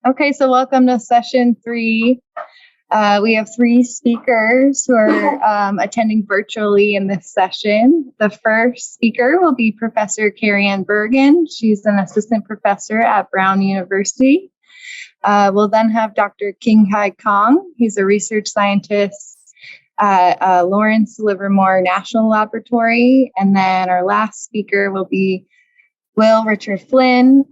Okay, so welcome to session 3. We have 3 speakers who are attending virtually in this session. The first speaker will be Professor Karianne Bergen. She's an assistant professor at Brown University. We'll then have Dr. Qingkai Qong. He's a research scientist at Lawrence Livermore National Laboratory. And then our last speaker will be Richard Flynn.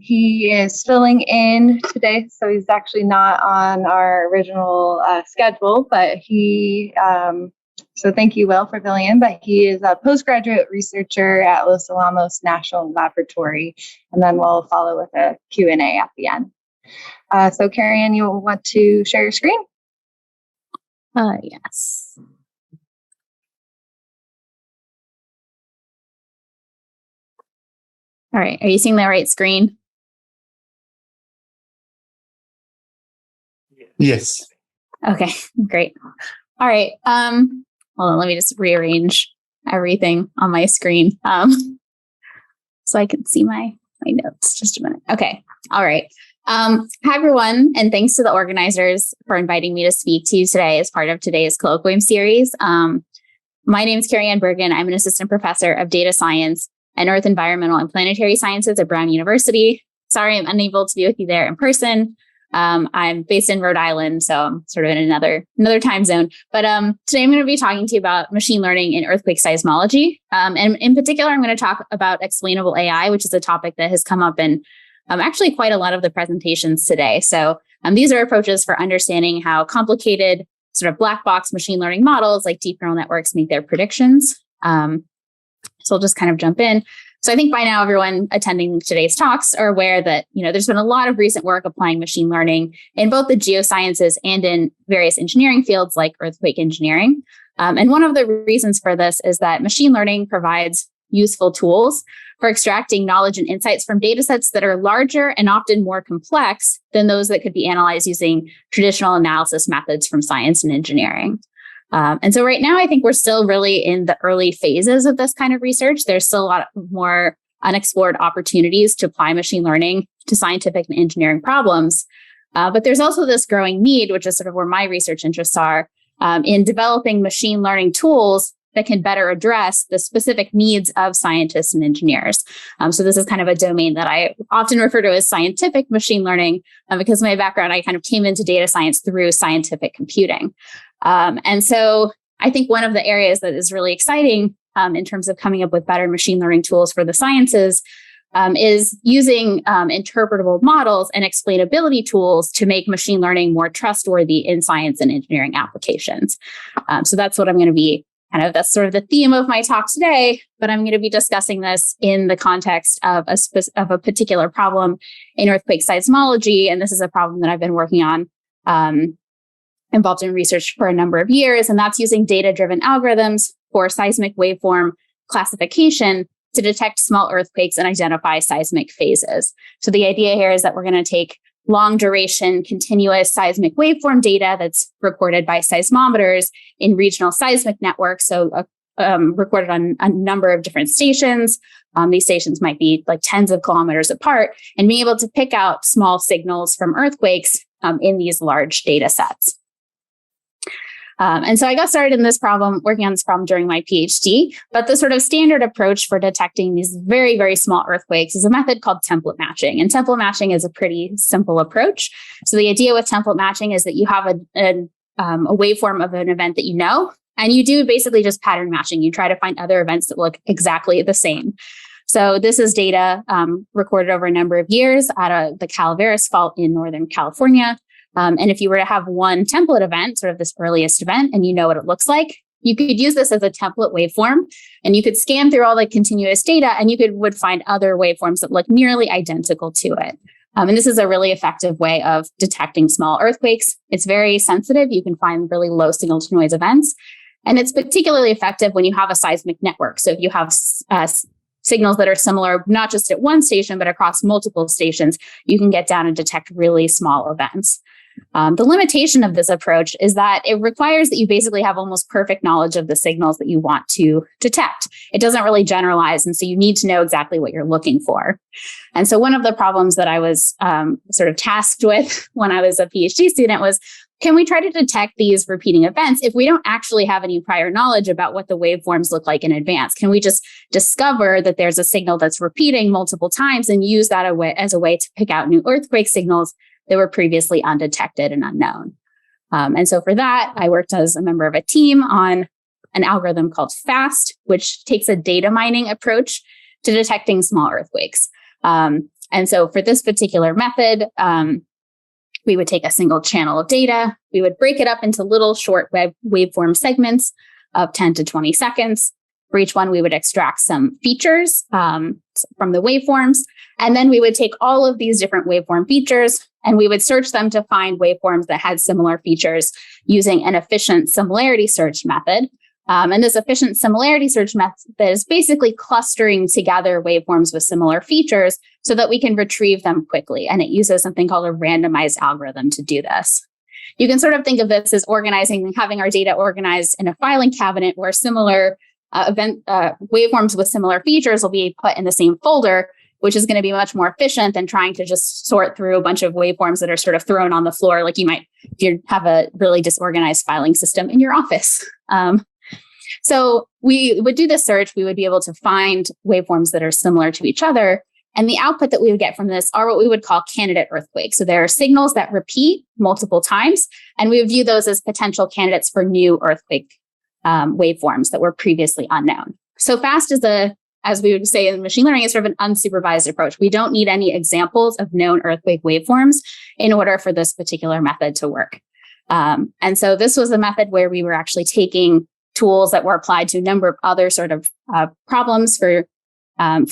He is filling in today, so he's actually not on our original schedule, but so thank you, Will, for filling in, but he is a postgraduate researcher at Los Alamos National Laboratory, and then we'll follow with a Q&A at the end. So Karianne, you want to share your screen? Yes. All right, are you seeing the right screen? Yes. Okay, great. All right, hold on, let me just rearrange everything on my screen so I can see my notes. Just a minute. Okay, all right. Hi, everyone, and thanks to the organizers for inviting me to speak to you today as part of today's Colloquium series. My name is Karianne Bergen. I'm an assistant professor of data science and Earth, Environmental, and Planetary Sciences at Brown University. Sorry, I'm unable to be with you there in person. I'm based in Rhode Island, so I'm sort of in another time zone. But today I'm going to be talking to you about machine learning in earthquake seismology. And in particular, I'm going to talk about explainable AI, which is a topic that has come up in actually quite a lot of the presentations today. So these are approaches for understanding how complicated sort of black box machine learning models like deep neural networks make their predictions. So I'll just kind of jump in. So I think by now everyone attending today's talks are aware that, there's been a lot of recent work applying machine learning in both the geosciences and in various engineering fields like earthquake engineering. And one of the reasons for this is that machine learning provides useful tools for extracting knowledge and insights from data sets that are larger and often more complex than those that could be analyzed using traditional analysis methods from science and engineering. And so right now, I think we're still really in the early phases of this kind of research. There's still a lot more unexplored opportunities to apply machine learning to scientific and engineering problems. But there's also this growing need, which is sort of where my research interests are, in developing machine learning tools that can better address the specific needs of scientists and engineers. So this is kind of a domain that I often refer to as scientific machine learning, because my background, I kind of came into data science through scientific computing. And so I think one of the areas that is really exciting in terms of coming up with better machine learning tools for the sciences is using interpretable models and explainability tools to make machine learning more trustworthy in science and engineering applications. So that's what I'm going to be that's sort of the theme of my talk today, but I'm going to be discussing this in the context of a particular problem in earthquake seismology. And this is a problem that I've been working on involved in research for a number of years, and that's using data-driven algorithms for seismic waveform classification to detect small earthquakes and identify seismic phases. So the idea here is that we're going to take long-duration continuous seismic waveform data that's recorded by seismometers in regional seismic networks, so recorded on a number of different stations. These stations might be like tens of kilometers apart, and being able to pick out small signals from earthquakes in these large data sets. And so I got started in working on this problem during my PhD, but the sort of standard approach for detecting these very, very small earthquakes is a method called template matching. And template matching is a pretty simple approach. So the idea with template matching is that you have a waveform of an event that you know, and you do basically just pattern matching. You try to find other events that look exactly the same. So this is data recorded over a number of years at the Calaveras Fault in Northern California. And if you were to have one template event, sort of this earliest event, and you know what it looks like, you could use this as a template waveform, and you could scan through all the continuous data, and you would find other waveforms that look nearly identical to it. And this is a really effective way of detecting small earthquakes. It's very sensitive. You can find really low signal to noise events. And it's particularly effective when you have a seismic network. So if you have signals that are similar, not just at one station, but across multiple stations, you can get down and detect really small events. The limitation of this approach is that it requires that you basically have almost perfect knowledge of the signals that you want to detect. It doesn't really generalize, and so you need to know exactly what you're looking for. And so one of the problems that I was sort of tasked with when I was a PhD student was, can we try to detect these repeating events if we don't actually have any prior knowledge about what the waveforms look like in advance? Can we just discover that there's a signal that's repeating multiple times and use that as a way to pick out new earthquake signals that were previously undetected and unknown? And so for that, I worked as a member of a team on an algorithm called FAST, which takes a data mining approach to detecting small earthquakes. And so for this particular method, we would take a single channel of data. We would break it up into little short waveform segments of 10 to 20 seconds. For each one, we would extract some features from the waveforms. And then we would take all of these different waveform features and we would search them to find waveforms that had similar features using an efficient similarity search method. And this efficient similarity search method is basically clustering together waveforms with similar features so that we can retrieve them quickly. And it uses something called a randomized algorithm to do this. You can sort of think of this as having our data organized in a filing cabinet where similar waveforms with similar features will be put in the same folder, which is going to be much more efficient than trying to just sort through a bunch of waveforms that are sort of thrown on the floor, like you might if you have a really disorganized filing system in your office. So we would do this search. We would be able to find waveforms that are similar to each other. And the output that we would get from this are what we would call candidate earthquakes. So there are signals that repeat multiple times, and we would view those as potential candidates for new earthquake waveforms that were previously unknown. So FAST is as we would say in machine learning, is sort of an unsupervised approach. We don't need any examples of known earthquake waveforms in order for this particular method to work. And so this was a method where we were actually taking tools that were applied to a number of other sort of problems for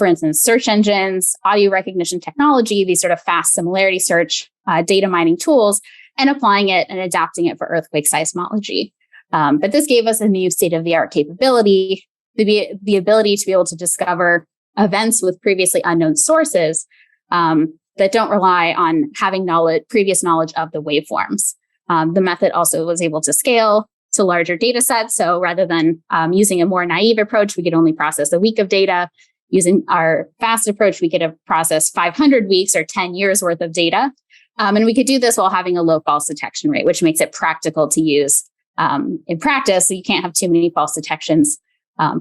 instance, search engines, audio recognition technology, these sort of fast similarity search data mining tools, and applying it and adapting it for earthquake seismology. But this gave us a new state-of-the-art capability, the ability to be able to discover events with previously unknown sources that don't rely on having previous knowledge of the waveforms. The method also was able to scale to larger data sets. So rather than using a more naive approach, we could only process a week of data. Using our FAST approach, we could have processed 500 weeks or 10 years worth of data. And we could do this while having a low false detection rate, which makes it practical to use in practice. So you can't have too many false detections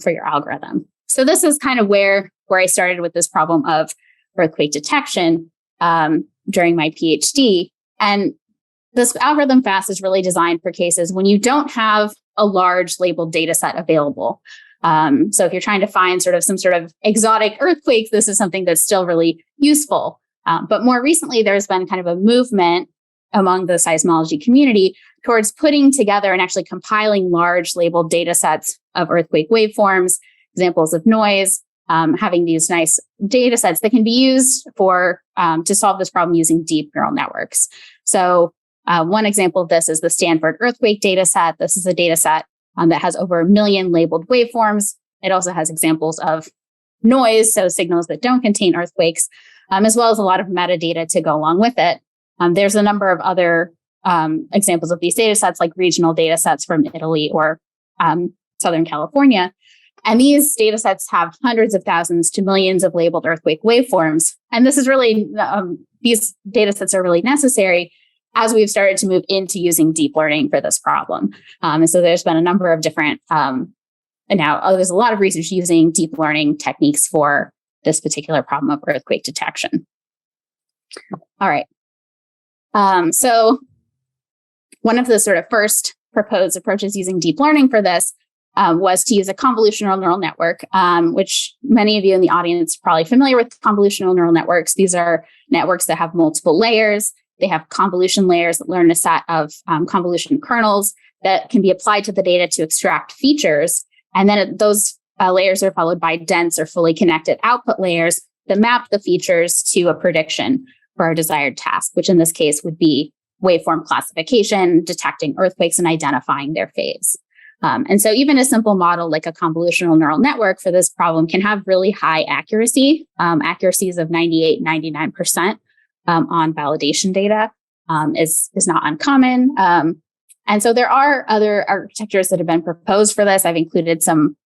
for your algorithm. So this is kind of where I started with this problem of earthquake detection during my PhD. And this algorithm FAST is really designed for cases when you don't have a large labeled data set available. So if you're trying to find some sort of exotic earthquakes, this is something that's still really useful. But more recently, there's been kind of a movement among the seismology community towards putting together and actually compiling large labeled data sets of earthquake waveforms, examples of noise, having these nice data sets that can be used to solve this problem using deep neural networks. So one example of this is the Stanford earthquake data set. This is a data set that has over 1 million labeled waveforms. It also has examples of noise, so signals that don't contain earthquakes, as well as a lot of metadata to go along with it. There's a number of other examples of these data sets, like regional data sets from Italy or Southern California. And these data sets have hundreds of thousands to millions of labeled earthquake waveforms. And this is really, these data sets are really necessary as we've started to move into using deep learning for this problem. And so there's been a number of different, and now there's a lot of research using deep learning techniques for this particular problem of earthquake detection. All right. So one of the sort of first proposed approaches using deep learning for this was to use a convolutional neural network, which many of you in the audience are probably familiar with convolutional neural networks. These are networks that have multiple layers. They have convolution layers that learn a set of convolution kernels that can be applied to the data to extract features. And then those layers are followed by dense or fully connected output layers that map the features to a prediction for our desired task, which in this case would be waveform classification, detecting earthquakes, and identifying their phase. And so even a simple model like a convolutional neural network for this problem can have really high accuracies of 98, 99% on validation data. is not uncommon. And so there are other architectures that have been proposed for this. I've included some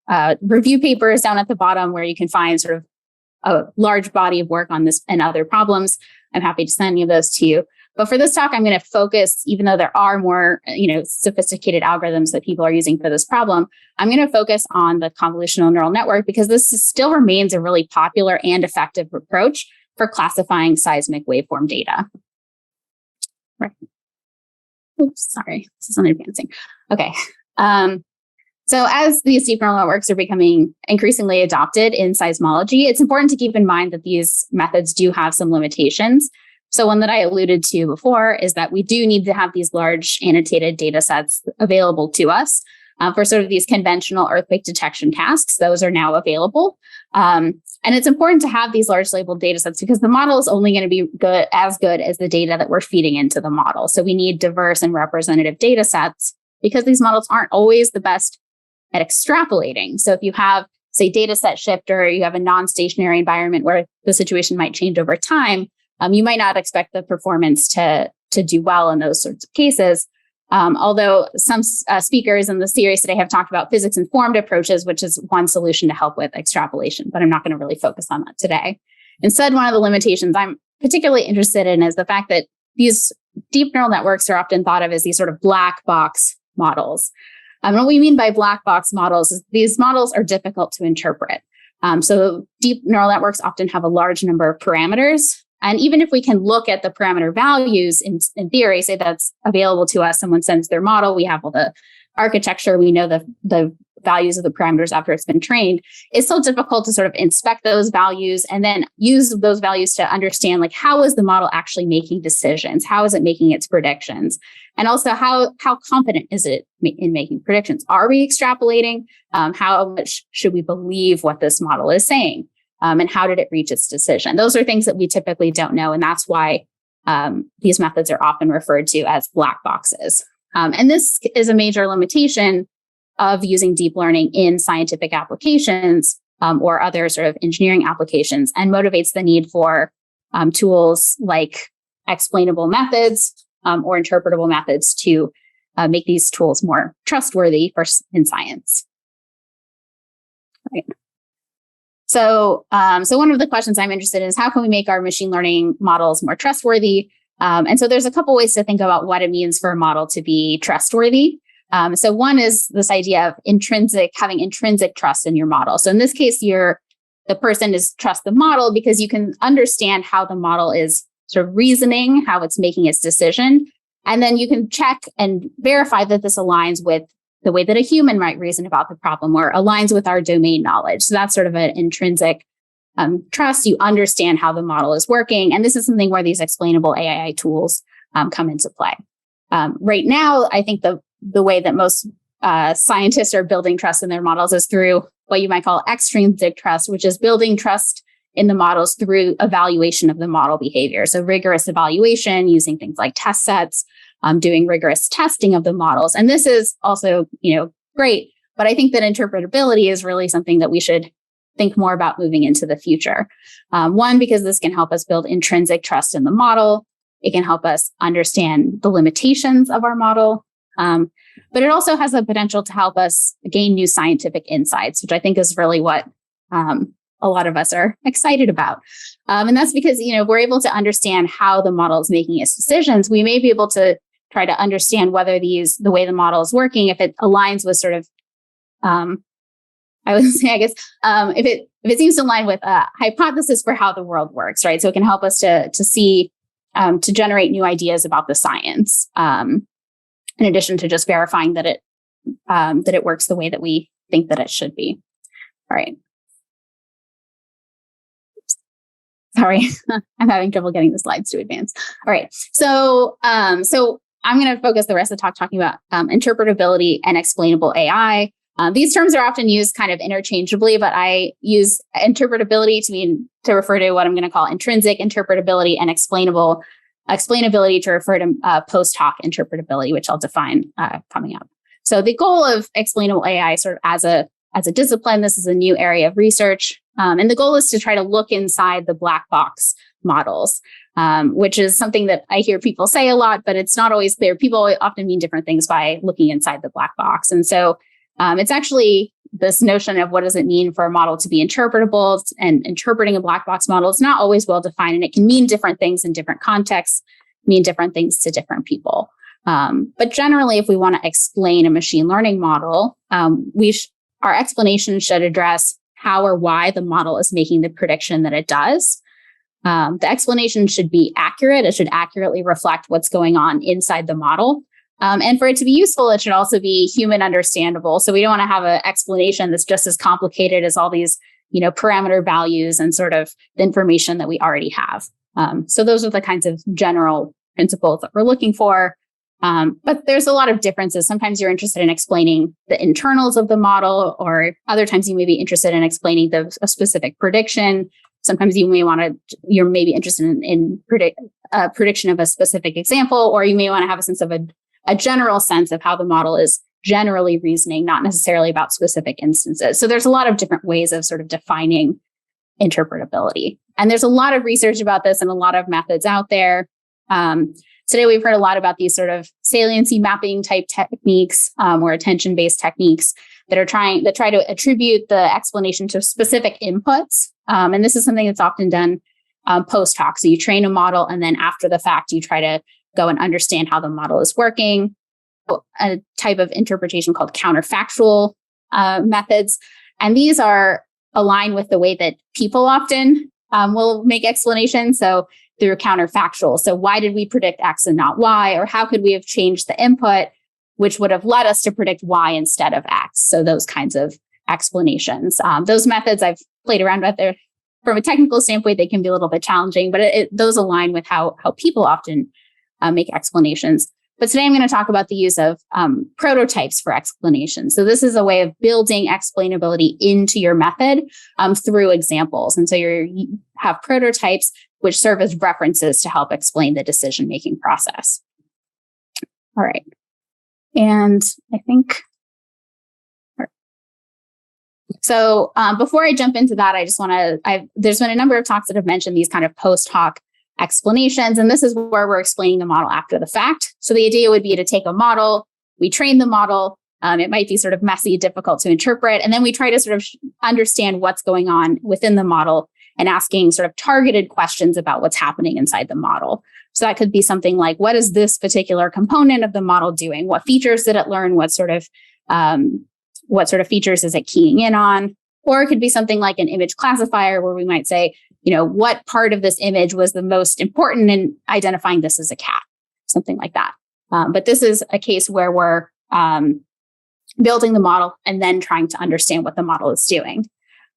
review papers down at the bottom where you can find sort of a large body of work on this and other problems. I'm happy to send any of those to you. But for this talk, I'm going to focus, even though there are more, sophisticated algorithms that people are using for this problem, I'm going to focus on the convolutional neural network because this still remains a really popular and effective approach for classifying seismic waveform data. Right. Oops, sorry, this isn't advancing. Okay. So as these deep neural networks are becoming increasingly adopted in seismology, it's important to keep in mind that these methods do have some limitations. So one that I alluded to before is that we do need to have these large annotated data sets available to us for sort of these conventional earthquake detection tasks. Those are now available. And it's important to have these large labeled data sets because the model is only going to be as good as the data that we're feeding into the model. So we need diverse and representative data sets because these models aren't always the best at extrapolating. So if you have, say, data set shift, or you have a non-stationary environment where the situation might change over time, you might not expect the performance to do well in those sorts of cases. Although some speakers in the series today have talked about physics-informed approaches, which is one solution to help with extrapolation, but I'm not going to really focus on that today. Instead, one of the limitations I'm particularly interested in is the fact that these deep neural networks are often thought of as these sort of black box models. What we mean by black box models is these models are difficult to interpret. So deep neural networks often have a large number of parameters. And even if we can look at the parameter values in theory, say that's available to us, someone sends their model, we have all the architecture, we know the values of the parameters after it's been trained, it's so difficult to sort of inspect those values and then use those values to understand, like, how is the model actually making decisions? How is it making its predictions? And also, how confident is it in making predictions? Are we extrapolating? How much should we believe what this model is saying? And how did it reach its decision? Those are things that we typically don't know. And that's why these methods are often referred to as black boxes. And this is a major limitation of using deep learning in scientific applications or other sort of engineering applications, and motivates the need for tools like explainable methods or interpretable methods to make these tools more trustworthy in science. Right. So one of the questions I'm interested in is how can we make our machine learning models more trustworthy? And so there's a couple ways to think about what it means for a model to be trustworthy. So one is this idea of having intrinsic trust in your model. So in this case, the person is trust the model because you can understand how the model is sort of reasoning, how it's making its decision. And then you can check and verify that this aligns with the way that a human might reason about the problem or aligns with our domain knowledge. So that's sort of an intrinsic trust. You understand how the model is working. And this is something where these explainable AI tools come into play. Right now, I think the way that most scientists are building trust in their models is through what you might call extrinsic trust, which is building trust in the models through evaluation of the model behavior. So rigorous evaluation using things like test sets, doing rigorous testing of the models. And this is also, great, but I think that interpretability is really something that we should think more about moving into the future. One, because this can help us build intrinsic trust in the model. It can help us understand the limitations of our model. But it also has the potential to help us gain new scientific insights, which I think is really what a lot of us are excited about. And that's because, we're able to understand how the model is making its decisions. We may be able to try to understand whether the way the model is working, if it aligns with sort of, if it seems to align with a hypothesis for how the world works, right? So it can help us to see, to generate new ideas about the science, in addition to just verifying that it works the way that we think that it should be. All right. Sorry, I'm having trouble getting the slides to advance. All right. So I'm going to focus the rest of the talk talking about interpretability and explainable AI. These terms are often used kind of interchangeably, but I use interpretability to refer to what I'm going to call intrinsic interpretability, and explainability to refer to post hoc interpretability, which I'll define coming up. So the goal of explainable AI, sort of as a as a discipline. This is a new area of research. And the goal is to try to look inside the black box models, which is something that I hear people say a lot, but it's not always clear. People often mean different things by looking inside the black box. And so it's actually this notion of what does it mean for a model to be interpretable, and interpreting a black box model is not always well defined, and it can mean different things in different contexts, mean different things to different people. But generally, if we want to explain a machine learning model, our explanation should address how or why the model is making the prediction that it does. The explanation should be accurate. It should accurately reflect what's going on inside the model. And for it to be useful, it should also be human understandable. So we don't want to have an explanation that's just as complicated as all these, parameter values and sort of the information that we already have. So those are the kinds of general principles that we're looking for. But there's a lot of differences. Sometimes you're interested in explaining the internals of the model, or other times you may be interested in explaining a specific prediction. Sometimes you're maybe interested in prediction of a specific example, or you may want to have a sense of a general sense of how the model is generally reasoning, not necessarily about specific instances. So there's a lot of different ways of sort of defining interpretability. And there's a lot of research about this and a lot of methods out there. Today, we've heard a lot about these sort of saliency mapping type techniques, or attention-based techniques that try to attribute the explanation to specific inputs. And this is something that's often done post hoc. So you train a model, and then after the fact, you try to go and understand how the model is working. A type of interpretation called counterfactual methods. And these are aligned with the way that people often will make explanations. So through counterfactual. So why did we predict X and not Y? Or how could we have changed the input, which would have led us to predict Y instead of X? So those kinds of explanations. Those methods I've played around with. There, from a technical standpoint, they can be a little bit challenging, but those align with how people often make explanations. But today I'm going to talk about the use of prototypes for explanation. So this is a way of building explainability into your method through examples. And so you have prototypes which serve as references to help explain the decision-making process. All right. And I think, so before I jump into that, I just want to, there's been a number of talks that have mentioned these kind of post hoc explanations, and this is where we're explaining the model after the fact. So the idea would be to take a model, we train the model, it might be sort of messy, difficult to interpret, and then we try to sort of understand what's going on within the model and asking sort of targeted questions about what's happening inside the model. So that could be something like, what is this particular component of the model doing? What features did it learn? What sort of features is it keying in on? Or it could be something like an image classifier, where we might say, what part of this image was the most important in identifying this as a cat, something like that. But this is a case where we're building the model and then trying to understand what the model is doing.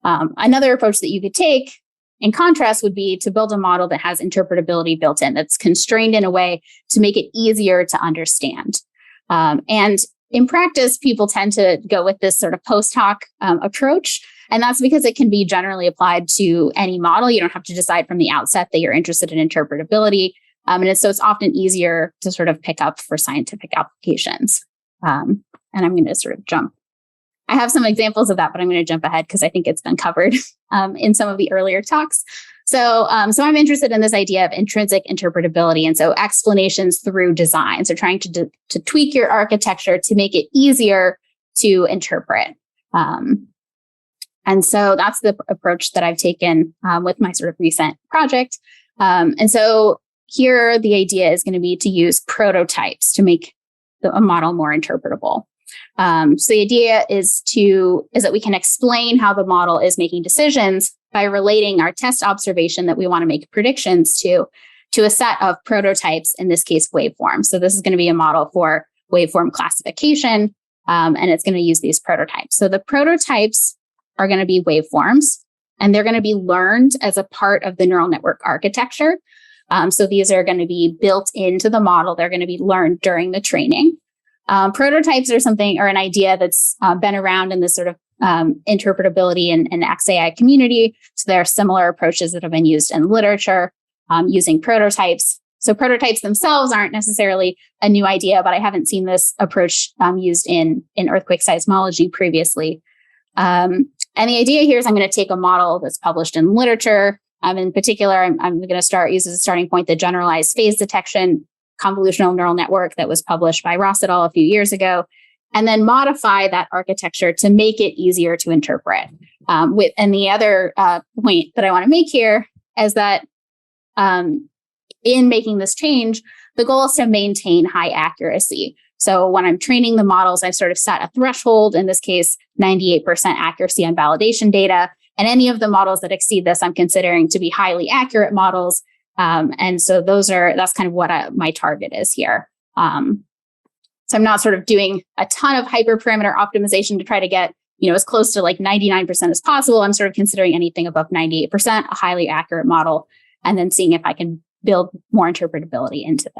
Another approach that you could take, in contrast, would be to build a model that has interpretability built in, that's constrained in a way to make it easier to understand. And in practice, people tend to go with this sort of post hoc approach. And that's because it can be generally applied to any model. You don't have to decide from the outset that you're interested in interpretability. And so it's often easier to sort of pick up for scientific applications. And I'm going to sort of jump. I have some examples of that, but I'm going to jump ahead because I think it's been covered in some of the earlier talks. So I'm interested in this idea of intrinsic interpretability. And so explanations through design. So trying to tweak your architecture to make it easier to interpret. And so that's the approach that I've taken with my sort of recent project. And so here the idea is going to be to use prototypes to make a model more interpretable. So the idea is that we can explain how the model is making decisions by relating our test observation that we want to make predictions to a set of prototypes, in this case, waveforms. So this is going to be a model for waveform classification, and it's going to use these prototypes. So the prototypes are going to be waveforms, and they're going to be learned as a part of the neural network architecture. So these are going to be built into the model. They're going to be learned during the training. Prototypes are an idea that's been around in this sort of interpretability and XAI community. So there are similar approaches that have been used in literature using prototypes. So prototypes themselves aren't necessarily a new idea, but I haven't seen this approach used in earthquake seismology previously. And the idea here is I'm going to take a model that's published in literature. In particular, I'm going to use as a starting point the generalized phase detection convolutional neural network that was published by Ross et al. A few years ago, and then modify that architecture to make it easier to interpret. And the other point that I want to make here is that in making this change, the goal is to maintain high accuracy. So when I'm training the models, I've sort of set a threshold, in this case, 98% accuracy on validation data. And any of the models that exceed this, I'm considering to be highly accurate models. And so that's kind of what my target is here. So I'm not sort of doing a ton of hyperparameter optimization to try to get, as close to like 99% as possible. I'm sort of considering anything above 98%, a highly accurate model, and then seeing if I can build more interpretability into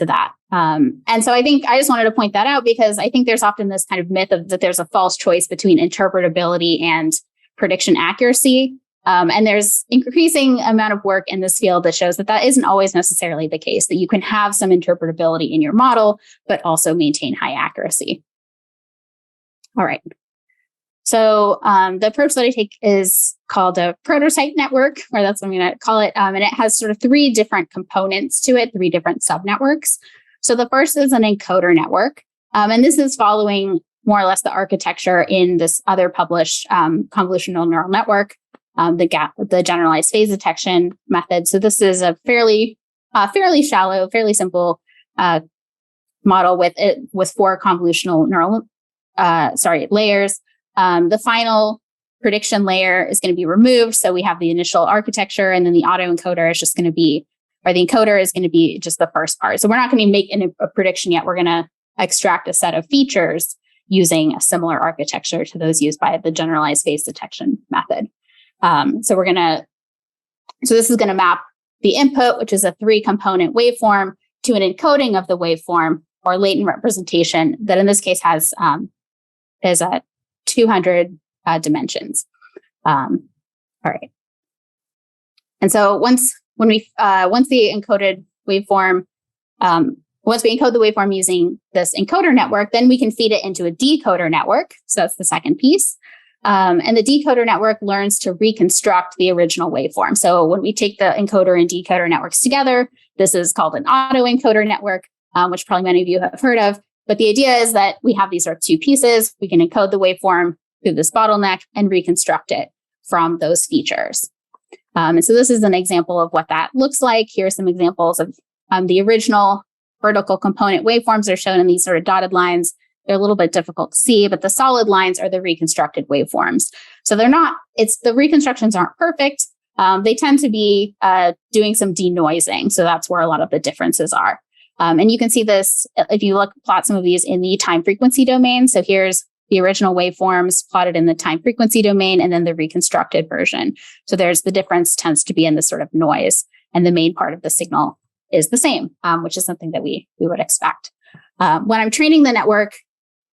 that. And so I think I just wanted to point that out because I think there's often this kind of myth of that there's a false choice between interpretability and prediction accuracy. And there's increasing amount of work in this field that shows that isn't always necessarily the case, that you can have some interpretability in your model, but also maintain high accuracy. All right. So the approach that I take is called a prototype network, or that's what I'm going to call it. And it has sort of three different components to it, three different subnetworks. So the first is an encoder network. And this is following more or less the architecture in this other published convolutional neural network, the generalized phase detection method. So this is a fairly shallow, fairly simple model with four convolutional neural layers. The final prediction layer is going to be removed. So we have the initial architecture, and then the autoencoder is just going to be, or the encoder is going to be just the first part. So we're not going to make a prediction yet. We're going to extract a set of features using a similar architecture to those used by the generalized phase detection method. So this is going to map the input, which is a 3-component waveform, to an encoding of the waveform or latent representation that in this case is a 200 dimensions. All right. And so once we encode the waveform using this encoder network, then we can feed it into a decoder network. So that's the second piece. And the decoder network learns to reconstruct the original waveform. So when we take the encoder and decoder networks together, this is called an autoencoder network, which probably many of you have heard of. But the idea is that we have these sort of two pieces. We can encode the waveform through this bottleneck and reconstruct it from those features. And so this is an example of what that looks like. Here are some examples of the original vertical component waveforms are shown in these sort of dotted lines. They're a little bit difficult to see, but the solid lines are the reconstructed waveforms. So the reconstructions aren't perfect. They tend to be doing some denoising. So that's where a lot of the differences are. And you can see this if you plot some of these in the time frequency domain. So here's the original waveforms plotted in the time frequency domain, and then the reconstructed version. So the difference tends to be in this sort of noise, and the main part of the signal is the same, which is something that we would expect. When I'm training the network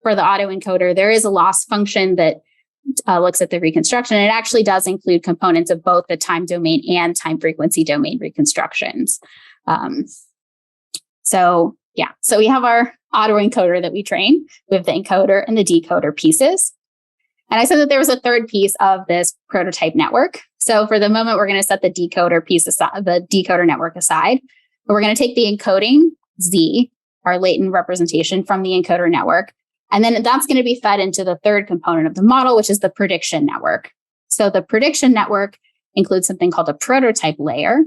for the autoencoder, there is a loss function that looks at the reconstruction. It actually does include components of both the time domain and time frequency domain reconstructions. So we have our autoencoder that we train with the encoder and the decoder pieces. And I said that there was a third piece of this prototype network. So for the moment, we're going to set the decoder piece aside, the decoder network aside. But we're going to take the encoding Z, our latent representation from the encoder network. And then that's going to be fed into the third component of the model, which is the prediction network. So the prediction network includes something called a prototype layer.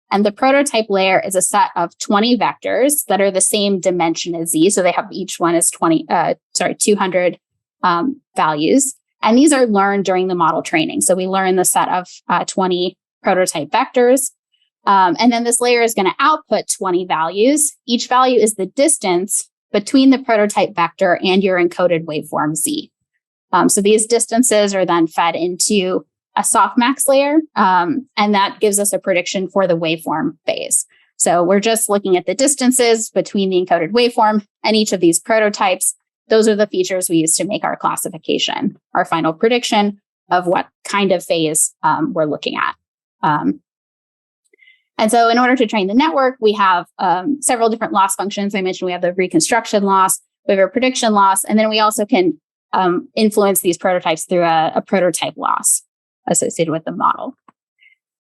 And the prototype layer is a set of 20 vectors that are the same dimension as Z. So they have each one is 200 values. And these are learned during the model training. So we learn the set of 20 prototype vectors. And then this layer is going to output 20 values. Each value is the distance between the prototype vector and your encoded waveform Z. So these distances are then fed into a softmax layer, and that gives us a prediction for the waveform phase. So we're just looking at the distances between the encoded waveform and each of these prototypes. Those are the features we use to make our classification, our final prediction of what kind of phase we're looking at. And so in order to train the network, we have several different loss functions. I mentioned we have the reconstruction loss, we have a prediction loss, and then we also can influence these prototypes through a prototype loss associated with the model.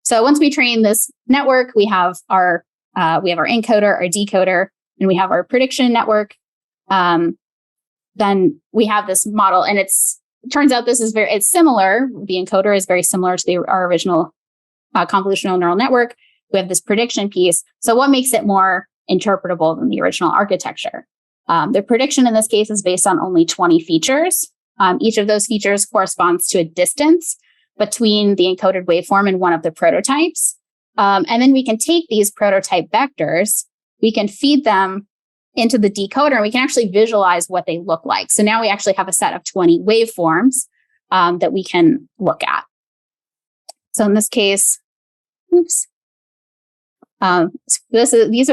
So once we train this network, we have our encoder, our decoder, and we have our prediction network. Then we have this model, and it turns out it's similar. The encoder is very similar to our original convolutional neural network. We have this prediction piece. So what makes it more interpretable than the original architecture? The prediction in this case is based on only 20 features. Each of those features corresponds to a distance between the encoded waveform and one of the prototypes. And then we can take these prototype vectors, we can feed them into the decoder, and we can actually visualize what they look like. So now we actually have a set of 20 waveforms that we can look at. So in this case, these are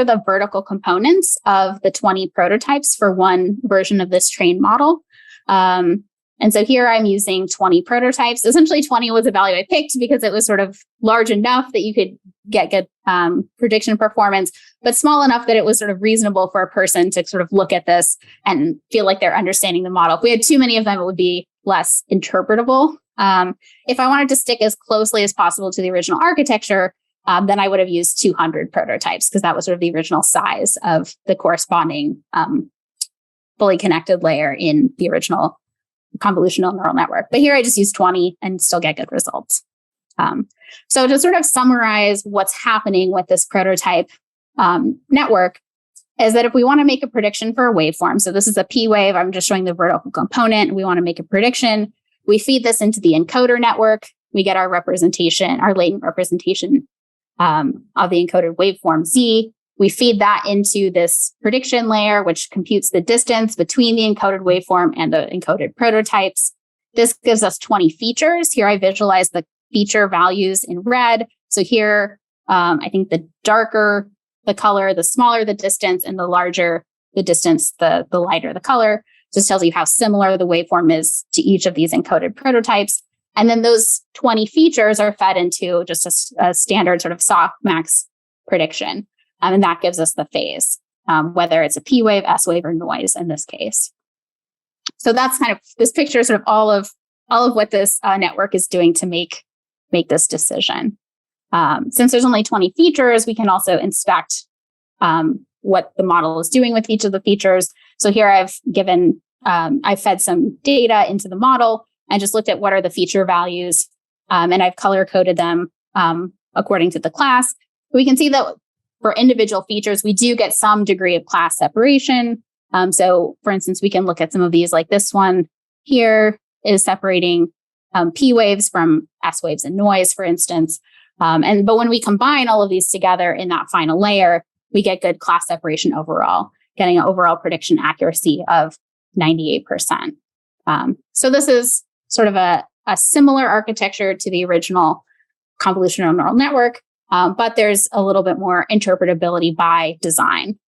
the vertical components of the 20 prototypes for one version of this trained model. And so here I'm using 20 prototypes. Essentially 20 was a value I picked because it was sort of large enough that you could get good prediction performance, but small enough that it was sort of reasonable for a person to sort of look at this and feel like they're understanding the model. If we had too many of them, it would be less interpretable. If I wanted to stick as closely as possible to the original architecture, then I would have used 200 prototypes because that was sort of the original size of the corresponding fully connected layer in the original convolutional neural network. But here I just use 20 and still get good results. So to sort of summarize what's happening with this prototype network is that if we want to make a prediction for a waveform, so this is a P wave, I'm just showing the vertical component, we want to make a prediction, we feed this into the encoder network, we get our representation, our latent representation of the encoded waveform Z. We feed that into this prediction layer, which computes the distance between the encoded waveform and the encoded prototypes. This gives us 20 features. Here I visualize the feature values in red. So here, I think the darker the color, the smaller the distance, and the larger the distance, the lighter the color. Just tells you how similar the waveform is to each of these encoded prototypes. And then those 20 features are fed into just a standard sort of softmax prediction. And that gives us the phase, whether it's a P wave, S wave, or noise in this case. So that's kind of this picture, sort of all of what this network is doing to make this decision. Since there's only 20 features, we can also inspect what the model is doing with each of the features. So here I've fed some data into the model and just looked at what are the feature values, and I've color coded them according to the class. We can see that for individual features, we do get some degree of class separation. So for instance, we can look at some of these, like this one here is separating P waves from S waves and noise, for instance. But when we combine all of these together in that final layer, we get good class separation overall, getting an overall prediction accuracy of 98%. So this is sort of a similar architecture to the original convolutional neural network, but there's a little bit more interpretability by design.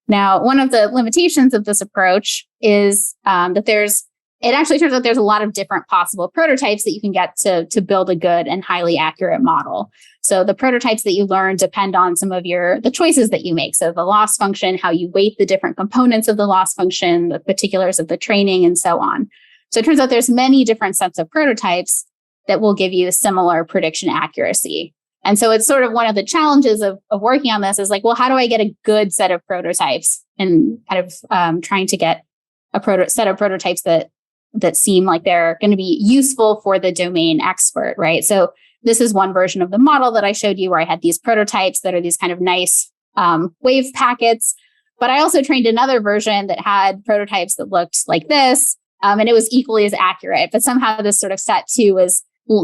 Now, one of the limitations of this approach is that it actually turns out there's a lot of different possible prototypes that you can get to build a good and highly accurate model. So the prototypes that you learn depend on some of the choices that you make. So the loss function, how you weight the different components of the loss function, the particulars of the training, and so on. So it turns out there's many different sets of prototypes that will give you similar prediction accuracy. And so it's sort of one of the challenges of working on this is like, well, how do I get a good set of prototypes and kind of trying to get a set of prototypes that seem like they're going to be useful for the domain expert, right? So this is one version of the model that I showed you where I had these prototypes that are these kind of nice wave packets. But I also trained another version that had prototypes that looked like this, and it was equally as accurate. But somehow this sort of set two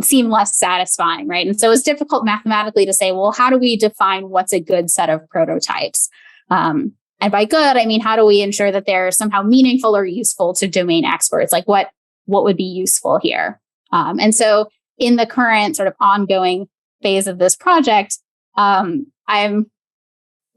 seemed less satisfying, right? And so it's difficult mathematically to say, well, how do we define what's a good set of prototypes? And by good, I mean, how do we ensure that they're somehow meaningful or useful to domain experts? Like what would be useful here? And so in the current sort of ongoing phase of this project, I'm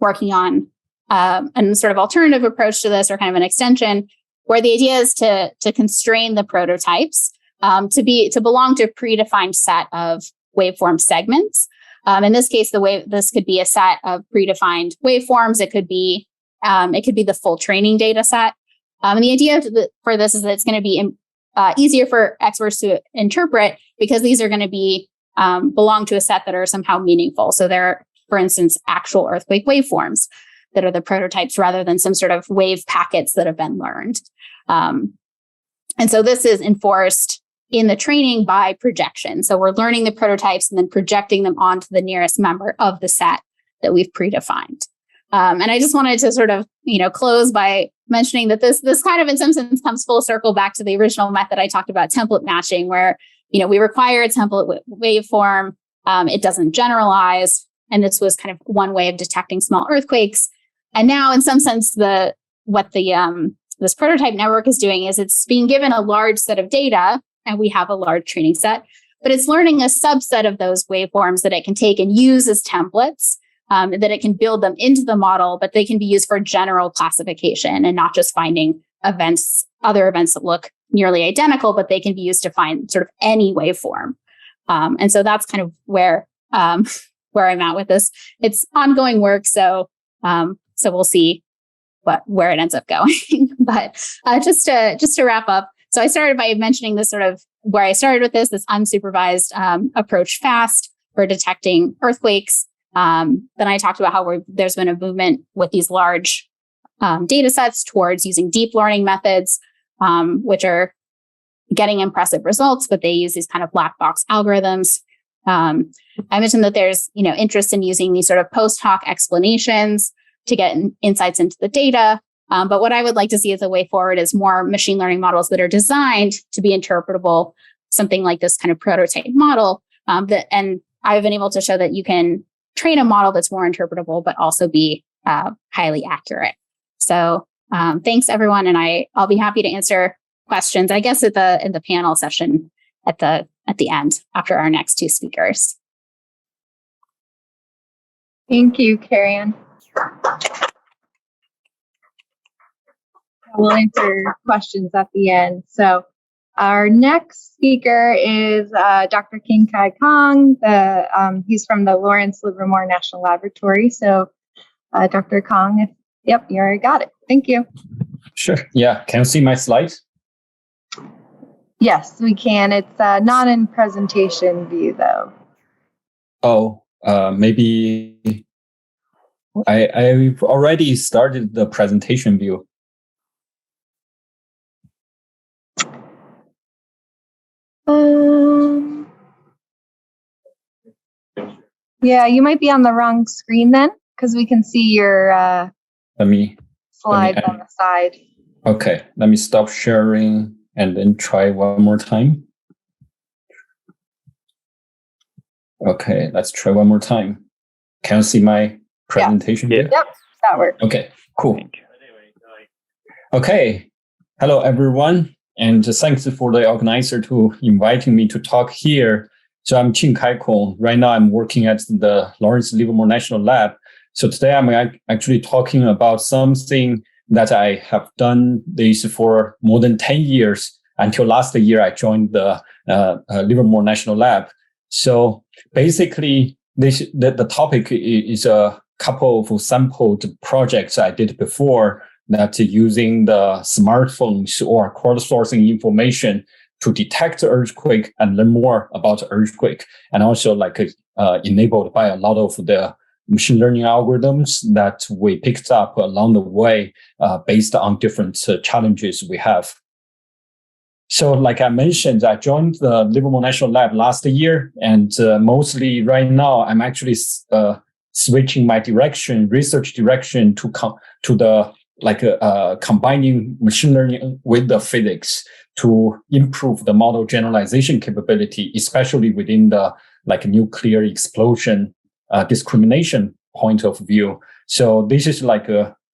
working on a sort of alternative approach to this, or kind of an extension, where the idea is to constrain the prototypes to belong to a predefined set of waveform segments. In this case, this could be a set of predefined waveforms. It could be the full training data set. And the idea for this is that it's going to be easier for experts to interpret because these are going to be belong to a set that are somehow meaningful. So there are, for instance, actual earthquake waveforms that are the prototypes rather than some sort of wave packets that have been learned. And so this is enforced in the training by projection. So we're learning the prototypes and then projecting them onto the nearest member of the set that we've predefined. And I just wanted to sort of, close by mentioning that this kind of in some sense comes full circle back to the original method I talked about, template matching, where, we require a template waveform. It doesn't generalize. And this was kind of one way of detecting small earthquakes. And now in some sense, this prototype network is doing is it's being given a large set of data, and we have a large training set, but it's learning a subset of those waveforms that it can take and use as templates, that it can build them into the model, but they can be used for general classification and not just finding other events that look nearly identical, but they can be used to find sort of any waveform. And so that's kind of where I'm at with this. It's ongoing work, so we'll see where it ends up going. But just to wrap up, so I started by mentioning this sort of where I started with this unsupervised approach fast for detecting earthquakes. Then I talked about how there's been a movement with these large data sets towards using deep learning methods, which are getting impressive results, but they use these kind of black box algorithms. I mentioned that there's interest in using these sort of post hoc explanations to get insights into the data. But what I would like to see as a way forward is more machine learning models that are designed to be interpretable, something like this kind of prototype model. And I've been able to show that you can train a model that's more interpretable, but also be highly accurate. So thanks, everyone. And I'll be happy to answer questions, I guess, in the panel session at the end after our next two speakers. Thank you, Karianne. We'll answer questions at the end. So our next speaker is Dr. Qingkai Qong. He's from the Lawrence Livermore National Laboratory. So Dr. Qong, yep, you already got it. Thank you. Sure. Yeah. Can you see my slides? Yes, we can. It's not in presentation view, though. Oh, maybe I've already started the presentation view. Yeah, you might be on the wrong screen then, because we can see your slides on the side. Okay, let me stop sharing and then try one more time. Okay, let's try one more time. Can you see my presentation? Yeah. Yep, that works. Okay, cool. Okay, hello everyone, and thanks for the organizer to inviting me to talk here. So I'm Qingkai Qong. Right now I'm working at the Lawrence Livermore National Lab. So today I'm actually talking about something that I have done this for more than 10 years. Until last year, I joined the Livermore National Lab. So basically, the topic is a couple of sampled projects I did before that using the smartphones or crowdsourcing information to detect earthquake and learn more about earthquake, and also enabled by a lot of the machine learning algorithms that we picked up along the way based on different challenges we have. So like I mentioned, I joined the Livermore National Lab last year, and mostly right now I'm actually switching my research direction to the combining machine learning with the physics to improve the model generalization capability, especially within the nuclear explosion discrimination point of view. So this is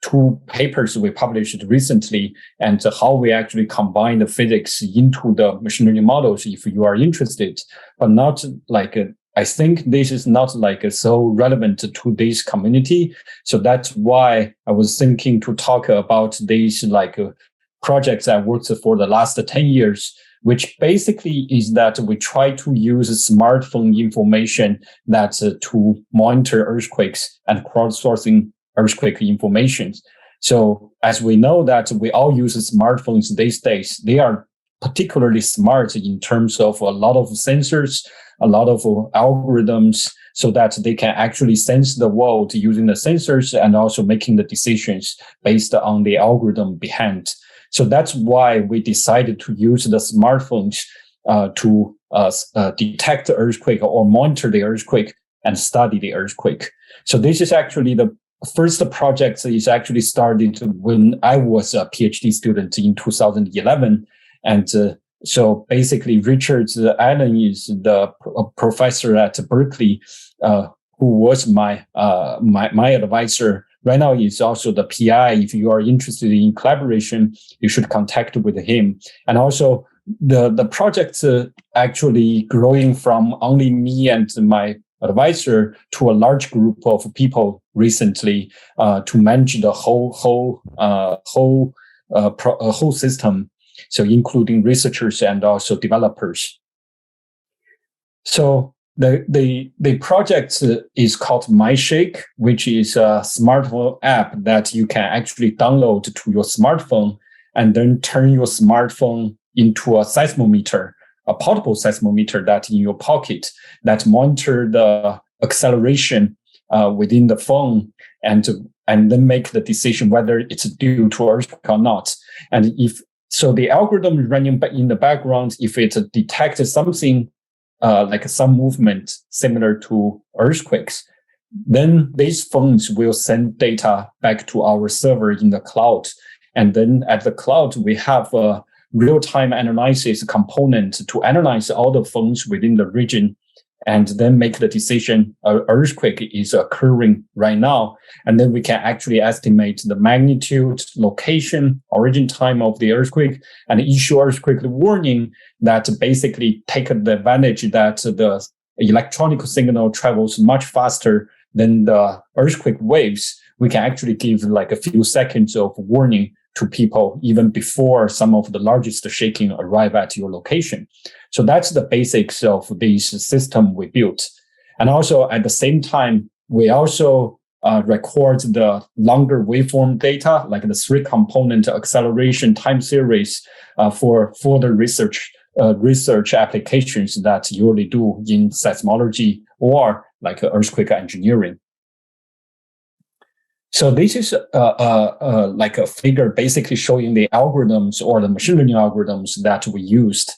two papers we published recently, and how we actually combine the physics into the machine learning models if you are interested, but not I think this is not so relevant to this community. So that's why I was thinking to talk about these projects I worked for the last 10 years, which basically is that we try to use smartphone information to monitor earthquakes and crowdsourcing earthquake information. So as we know that we all use smartphones these days, they are particularly smart in terms of a lot of sensors, a lot of algorithms, so that they can actually sense the world using the sensors and also making the decisions based on the algorithm behind. So that's why we decided to use the smartphones to detect the earthquake or monitor the earthquake and study the earthquake. So this is actually the first project is actually started when I was a PhD student in 2011. And so basically, Richard Allen is the professor at Berkeley, who was my advisor. Right now, he's also the PI. If you are interested in collaboration, you should contact with him. And also, the project actually growing from only me and my advisor to a large group of people recently to manage the whole system. So including researchers and also developers. So the project is called MyShake, which is a smartphone app that you can actually download to your smartphone and then turn your smartphone into a seismometer, a portable seismometer that in your pocket that monitor the acceleration within the phone and then make the decision whether it's due to earthquake or not. And if so, the algorithm running in the background, if it detects something like some movement similar to earthquakes, then these phones will send data back to our server in the cloud. And then at the cloud, we have a real-time analysis component to analyze all the phones within the region and then make the decision earthquake is occurring right now. And then we can actually estimate the magnitude, location, origin time of the earthquake and issue earthquake warning that basically take the advantage that the electronic signal travels much faster than the earthquake waves. We can actually give like a few seconds of warning to people even before some of the largest shaking arrive at your location. So that's the basics of this system we built. And also at the same time, we also record the longer waveform data, like the 3-component acceleration time series for further research applications that you already do in seismology or like earthquake engineering. So this is like a figure basically showing the algorithms or the machine learning algorithms that we used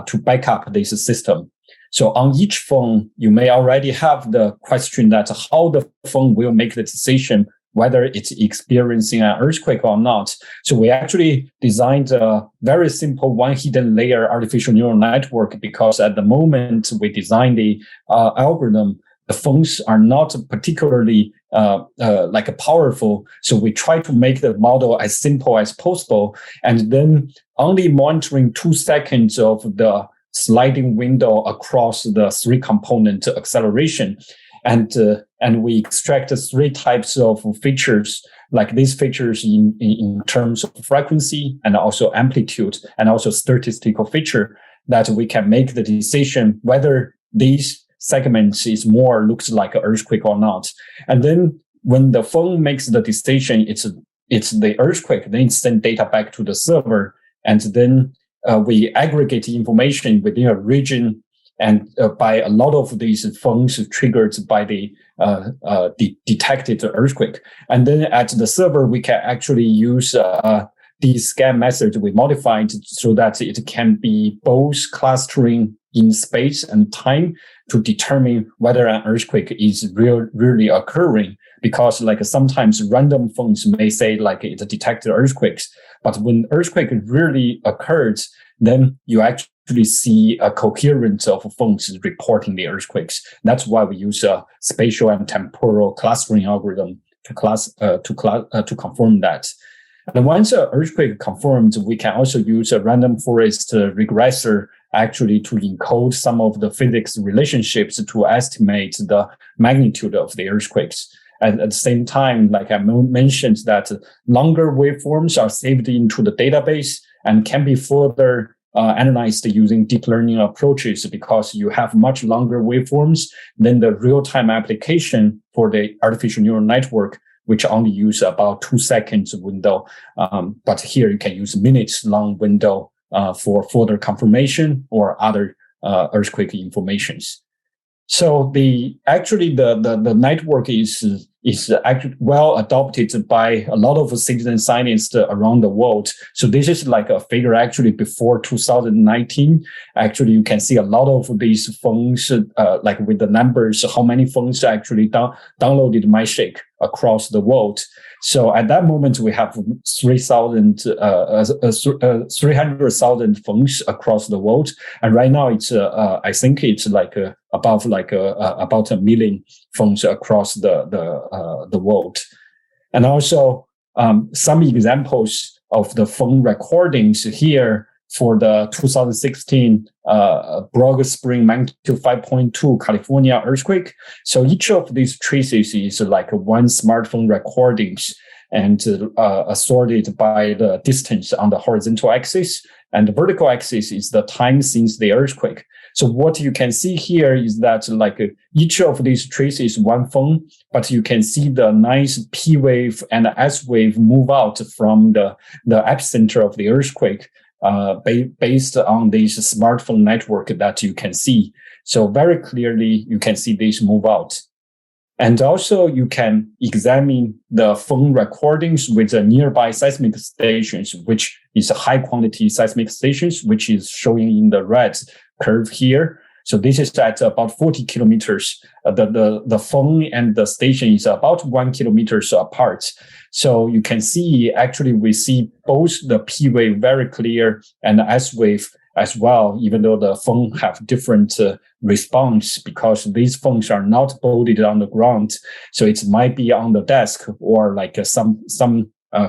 to back up this system. So on each phone, you may already have the question that how the phone will make the decision whether it's experiencing an earthquake or not. So we actually designed a very simple one hidden layer artificial neural network because at the moment we designed the algorithm, the phones are not particularly like powerful. So we try to make the model as simple as possible, and then only monitoring 2 seconds of the sliding window across the 3-component acceleration. And we extract 3 types of features, like these features in terms of frequency and also amplitude and also statistical feature that we can make the decision whether these segments is more looks like an earthquake or not. And then when the phone makes the decision, it's the earthquake, then it sends data back to the server. And then we aggregate information within a region and by a lot of these phones triggered by the detected earthquake. And then at the server, we can actually use the scan method we modified so that it can be both clustering in space and time to determine whether an earthquake is really occurring. Because like sometimes random phones may say like it detected earthquakes, but when earthquake really occurs, then you actually see a coherence of phones reporting the earthquakes. That's why we use a spatial and temporal clustering algorithm to confirm that. And once an earthquake confirmed, we can also use a random forest regressor actually to encode some of the physics relationships to estimate the magnitude of the earthquakes. And at the same time, like I mentioned, that longer waveforms are saved into the database and can be further analyzed using deep learning approaches because you have much longer waveforms, then the real-time application for the artificial neural network which only use about 2 seconds window. But here you can use minutes long window for further confirmation or other earthquake informations. So the network is actually well adopted by a lot of citizen scientists around the world. So this is like a figure actually before 2019. Actually, you can see a lot of these phones, like with the numbers, how many phones actually downloaded MyShake across the world. So at that moment, we have 300,000 phones across the world, and right now it's I think it's like about 1 million phones across the world. And also some examples of the phone recordings here for the 2016 Brogue Spring magnitude 5.2 California earthquake. So each of these traces is like one smartphone recordings and sorted by the distance on the horizontal axis, and the vertical axis is the time since the earthquake. So what you can see here is that like each of these traces is one phone, but you can see the nice P wave and S wave move out from the epicenter of the earthquake based on this smartphone network that you can see. So very clearly you can see this move out. And also you can examine the phone recordings with the nearby seismic stations, which is high quantity seismic stations, which is showing in the red curve here. So this is at about 40 kilometers. The phone and the station is about 1 kilometer apart. So you can see, actually, we see both the P wave very clear and the S wave as well, even though the phone have different response, because these phones are not bolted on the ground. So it might be on the desk or like some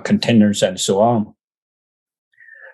containers and so on.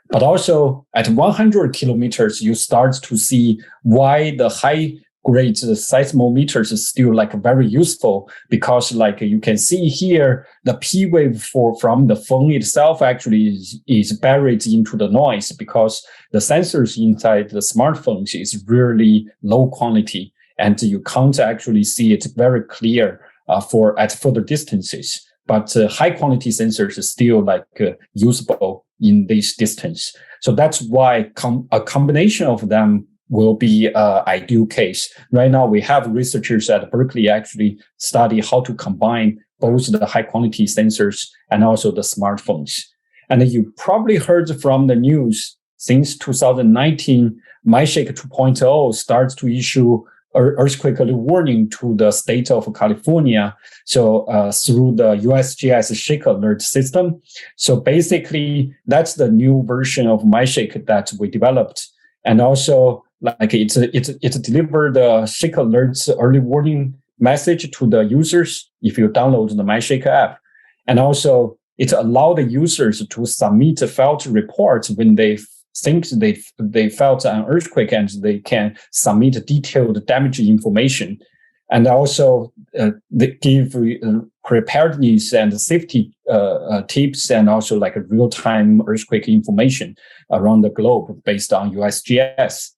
But also at 100 kilometers, you start to see why the high-grade seismometers is still like very useful, because like you can see here, the P wave from the phone itself actually is buried into the noise, because the sensors inside the smartphones is really low quality, and you can't actually see it very clear at further distances. But high quality sensors is still like usable in this distance. So that's why a combination of them will be an ideal case. Right now, we have researchers at Berkeley actually study how to combine both the high quality sensors and also the smartphones. And you probably heard from the news since 2019, MyShake 2.0 starts to issue earthquake warning to the state of California. So through the USGS Shake Alert system. So basically, that's the new version of MyShake that we developed. And also, like it delivered the Shake Alerts early warning message to the users if you download the MyShake app. And also, it allowed the users to submit felt reports when they think they felt an earthquake, and they can submit detailed damage information. And also they give preparedness and safety tips, and also like a real-time earthquake information around the globe based on USGS.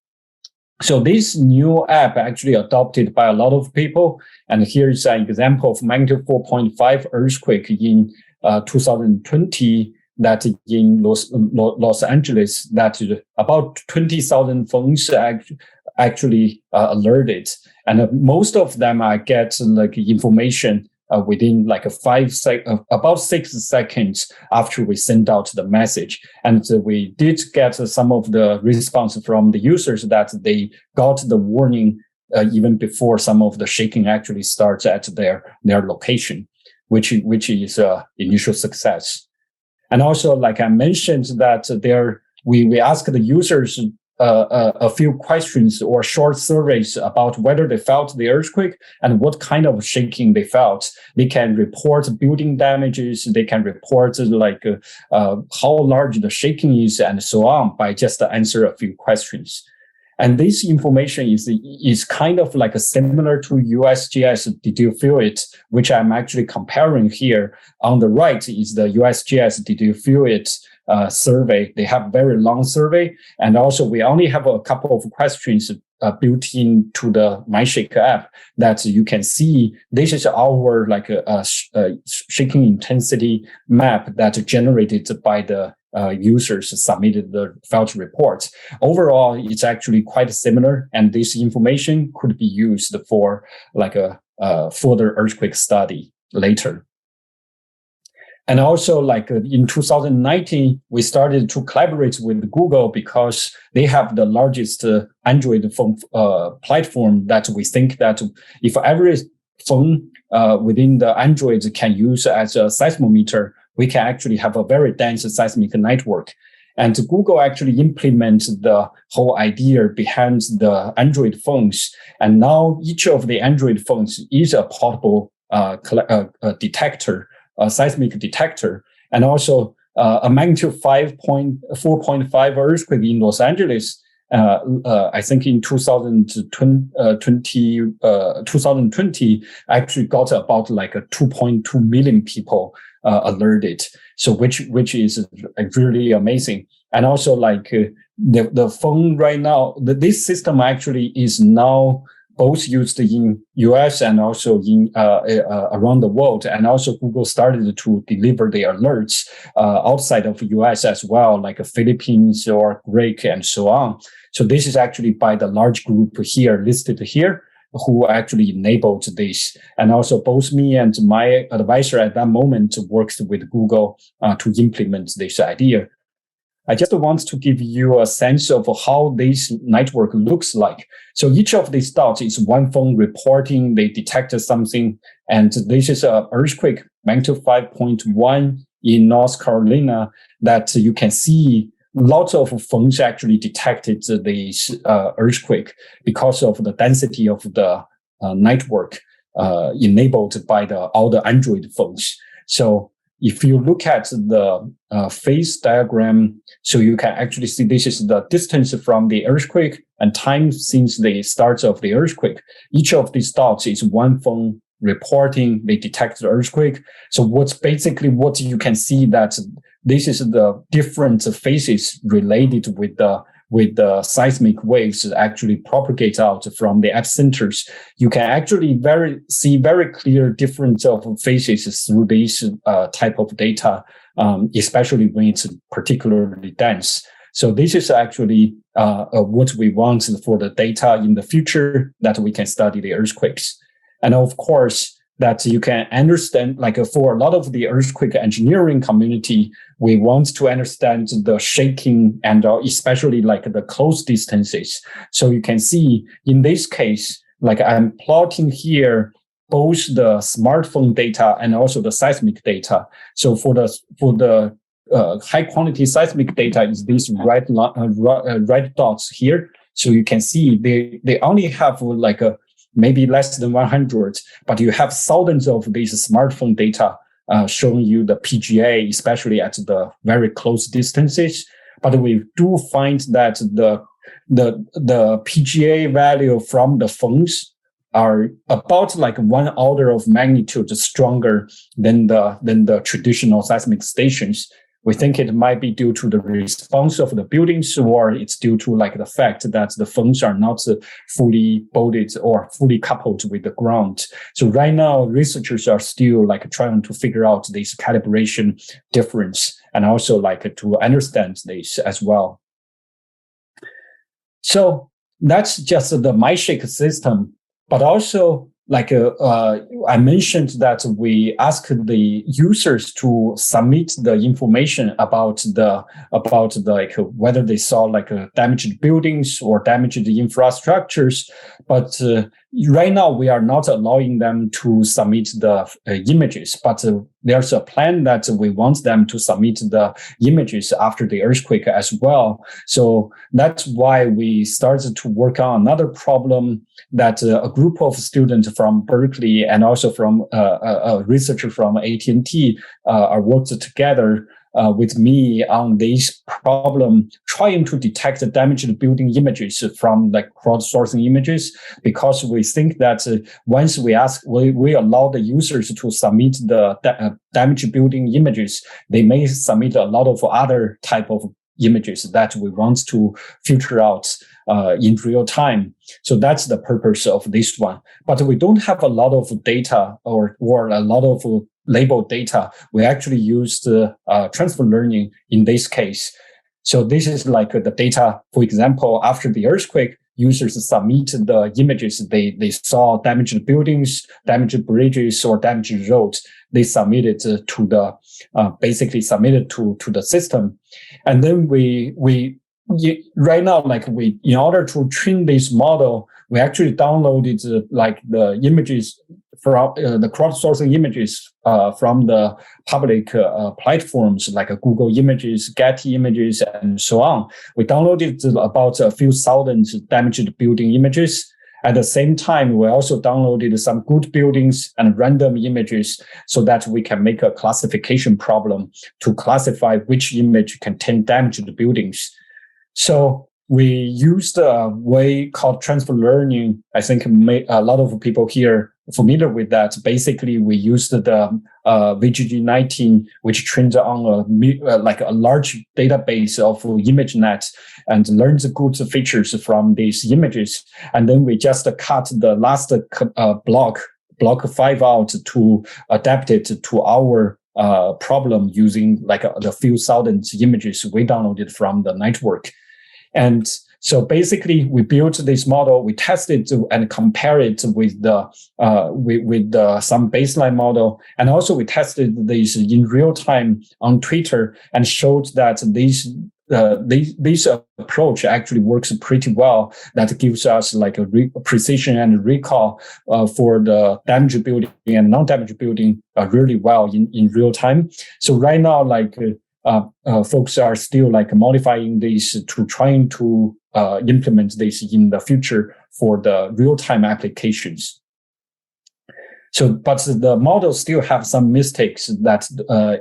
So this new app actually adopted by a lot of people. And here is an example of magnitude 4.5 earthquake in 2020 that in Los Angeles, that about 20,000 phones actually alerted. And most of them get like information within like about 6 seconds after we send out the message. And we did get some of the response from the users that they got the warning even before some of the shaking actually starts at their location, which is initial success. And also, like I mentioned, that we asked the users a few questions or short surveys about whether they felt the earthquake and what kind of shaking they felt. They can report building damages. They can report like how large the shaking is and so on by just answer a few questions. And this information is kind of like similar to USGS Did You Feel It, which I'm actually comparing here. On the right is the USGS Did You Feel It survey. They have very long survey, and also we only have a couple of questions built into the MyShake app that you can see. This is our like a shaking intensity map that generated by the users submitted the felt reports. Overall, it's actually quite similar, and this information could be used for like a further earthquake study later. And also, like in 2019, we started to collaborate with Google because they have the largest Android phone platform that we think that if every phone within the Android can use as a seismometer, we can actually have a very dense seismic network. And Google actually implemented the whole idea behind the Android phones. And now each of the Android phones is a portable detector, a seismic detector, and also a magnitude 4.5 earthquake in Los Angeles. I think in 2020 actually got about like 2.2 million people alerted. So which is really amazing. And also like the phone right now, this system actually is now both used in US and also in around the world. And also Google started to deliver the alerts outside of US as well, like Philippines or Greek and so on. So this is actually by the large group here listed here who actually enabled this. And also both me and my advisor at that moment worked with Google to implement this idea. I just want to give you a sense of how this network looks like. So each of these dots is one phone reporting they detected something. And this is an earthquake, magnitude 5.1 in North Carolina, that you can see lots of phones actually detected this earthquake because of the density of the network enabled by all the Android phones. So if you look at the phase diagram, so you can actually see this is the distance from the earthquake and time since the start of the earthquake. Each of these dots is one phone reporting they detected the earthquake. So what's basically what you can see that this is the different phases related with the seismic waves that actually propagate out from the epicenters. You can actually see very clear difference of phases through this type of data, especially when it's particularly dense. So this is actually what we want for the data in the future that we can study the earthquakes. And of course, that you can understand, like for a lot of the earthquake engineering community, we want to understand the shaking and especially like the close distances. So you can see in this case, like I'm plotting here, both the smartphone data and also the seismic data. So for the high quality seismic data is these red dots here. So you can see they only have like maybe less than 100, but you have thousands of these smartphone data showing you the PGA, especially at the very close distances. But we do find that the PGA value from the phones are about like 1 order of magnitude stronger than the traditional seismic stations. We think it might be due to the response of the buildings, or it's due to like the fact that the phones are not fully bolted or fully coupled with the ground. So right now, researchers are still like trying to figure out this calibration difference and also like to understand this as well. So that's just the MyShake system, but also like I mentioned that we asked the users to submit the information about like whether they saw like damaged buildings or damaged infrastructures, but right now we are not allowing them to submit the images, but there's a plan that we want them to submit the images after the earthquake as well. So that's why we started to work on another problem that a group of students from Berkeley and also from a researcher from AT&T are worked together with me on this problem, trying to detect the damaged building images from like crowdsourcing images, because we think that once we allow the users to submit the damaged building images, they may submit a lot of other type of images that we want to filter out in real time. So that's the purpose of this one. But we don't have a lot of data or a lot of label data. We actually used transfer learning in this case. So this is like the data, for example, after the earthquake, users submit the images. They saw damaged buildings, damaged bridges, or damaged roads. They submitted to the basically submitted to the system, and then right now, like in order to train this model, we actually downloaded like the images from the crowdsourcing images from the public platforms like Google Images, Getty Images, and so on. We downloaded about a few thousand damaged building images. At the same time, we also downloaded some good buildings and random images so that we can make a classification problem to classify which image contain damaged buildings. So we used a way called transfer learning. I think a lot of people here are familiar with that. Basically, we used the VGG19, which trained on a large database of ImageNet and learns good features from these images. And then we just cut the last block 5 out to adapt it to our problem using like the few thousand images we downloaded from the network. And so basically, we built this model, we tested and compare it with some baseline model, and also we tested this in real time on Twitter and showed that this approach actually works pretty well. That gives us like a precision and recall for the damaged building and non-damaged building really well in real time. So right now, like folks are still like modifying this to trying to implement this in the future for the real-time applications. So, but the model still have some mistakes that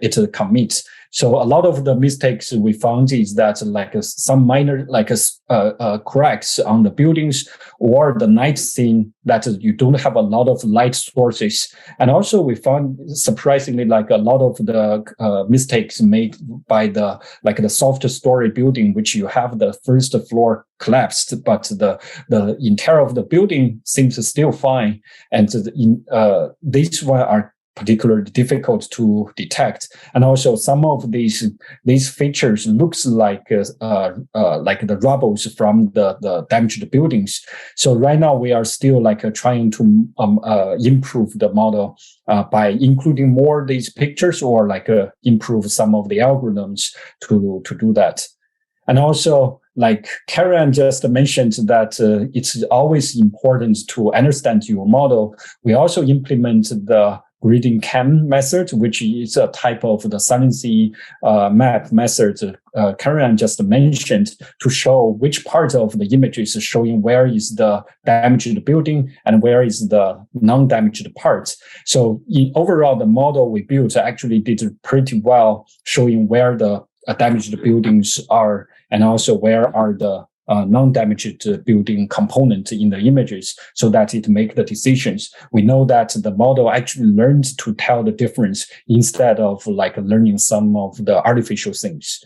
it commits. So a lot of the mistakes we found is that like some minor cracks on the buildings or the night scene that you don't have a lot of light sources. And also we found surprisingly like a lot of the mistakes made by the soft story building, which you have the first floor collapsed, but the interior of the building seems still fine. And these one are particularly difficult to detect, and also some of these features looks like the rubbles from the damaged buildings. So right now we are still trying to improve the model by including more of these pictures or improve some of the algorithms to do that. And also, like Karianne just mentioned that it's always important to understand your model. We also implement the grading cam method, which is a type of the silency map method Karianne just mentioned, to show which part of the image is showing where is the damaged building and where is the non-damaged part. So overall, the model we built actually did pretty well, showing where the damaged buildings are and also where are the non-damaged building component in the images, so that it make the decisions. We know that the model actually learns to tell the difference instead of learning some of the artificial things.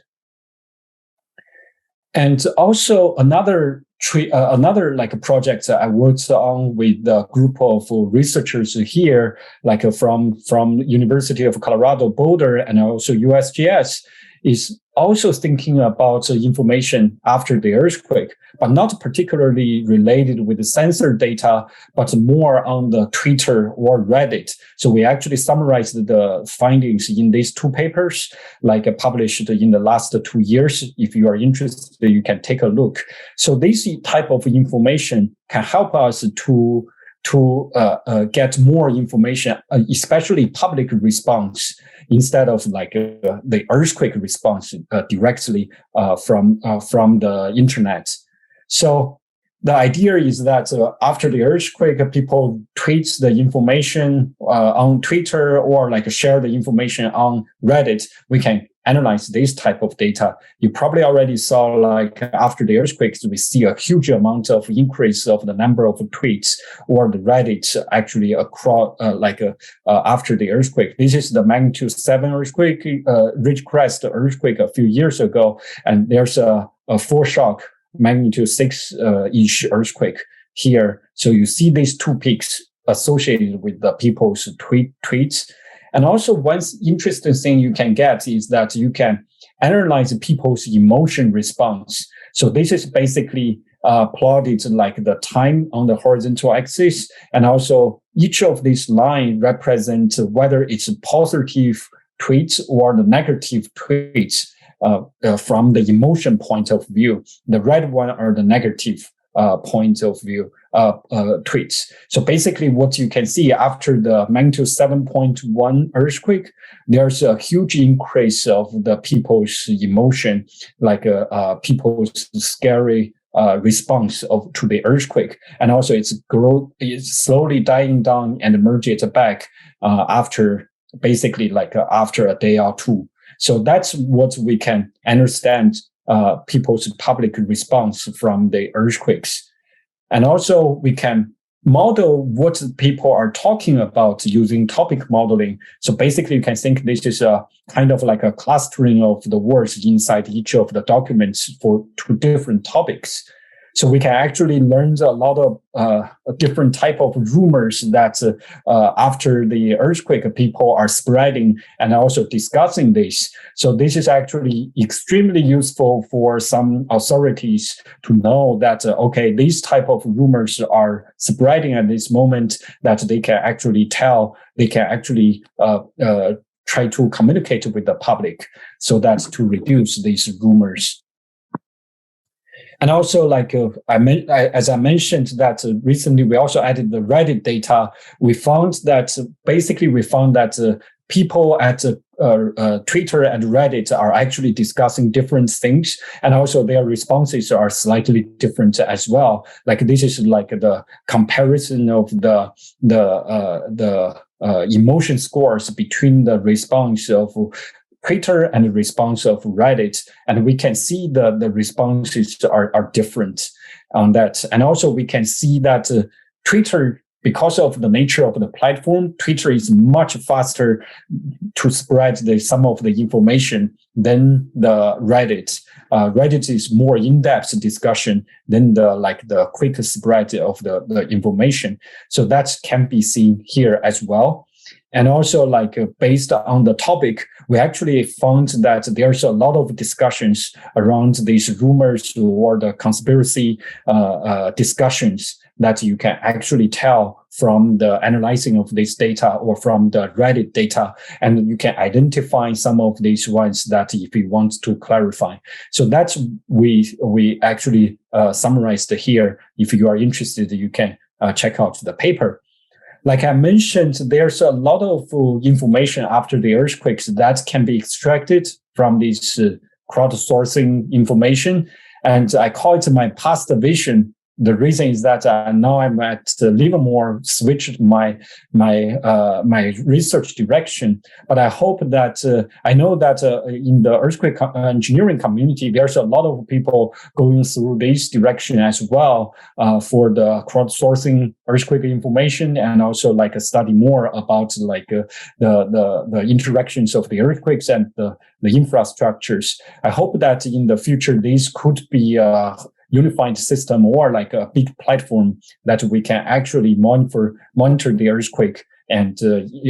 And also another project I worked on with a group of researchers here, from University of Colorado Boulder and also USGS, is also thinking about information after the earthquake, but not particularly related with the sensor data, but more on the Twitter or Reddit. So we actually summarized the findings in these two papers, published in the last 2 years. If you are interested, you can take a look. So this type of information can help us to get more information, especially public response, instead of the earthquake response directly from the internet. So the idea is that after the earthquake, people tweet the information on Twitter or like share the information on Reddit. We can analyze this type of data. You probably already saw, like after the earthquakes, we see a huge amount of increase of the number of tweets or the Reddit actually across after the earthquake. This is the magnitude 7 earthquake, Ridge Crest earthquake a few years ago, and there's a foreshock magnitude 6 ish earthquake here. So you see these two peaks associated with the people's tweets. And also one interesting thing you can get is that you can analyze people's emotion response. So this is basically plotted like the time on the horizontal axis. And also each of these lines represents whether it's a positive tweets or the negative tweets from the emotion point of view. The red one are the negative point of view tweets. So basically what you can see after the magnitude 7.1 earthquake, there's a huge increase of the people's emotion, like people's scary response to the earthquake. And also it's slowly dying down and emerges back after basically like after a day or two. So that's what we can understand people's public response from the earthquakes. And also we can model what people are talking about using topic modeling. So basically you can think this is a kind of like a clustering of the words inside each of the documents for two different topics. So we can actually learn a lot of different type of rumors that after the earthquake, people are spreading and also discussing this. So this is actually extremely useful for some authorities to know that, okay, these type of rumors are spreading at this moment, that they can actually tell, they can actually try to communicate with the public so that to reduce these rumors. And also, like as I mentioned, that recently we also added the Reddit data. We found that people at Twitter and Reddit are actually discussing different things, and also their responses are slightly different as well. Like this is like the comparison of the emotion scores between the response of Twitter and the response of Reddit, and we can see the responses are different on that. And also we can see that Twitter, because of the nature of the platform, Twitter is much faster to spread some of the information than the Reddit. Reddit is more in-depth discussion than the quick spread of the information. So that can be seen here as well. And also, based on the topic, we actually found that there's a lot of discussions around these rumors or the conspiracy discussions that you can actually tell from the analyzing of this data or from the Reddit data. And you can identify some of these ones that if you want to clarify. So that's we actually summarized here. If you are interested, you can check out the paper. Like I mentioned, there's a lot of information after the earthquakes that can be extracted from this crowdsourcing information. And I call it my past vision. The reason is that now I'm at Livermore, switched my research direction. But I hope that I know that in the earthquake engineering community, there's a lot of people going through this direction as well for the crowdsourcing earthquake information, and also study more about the interactions of the earthquakes and the infrastructures. I hope that in the future this could be unified system or a big platform that we can actually monitor the earthquake and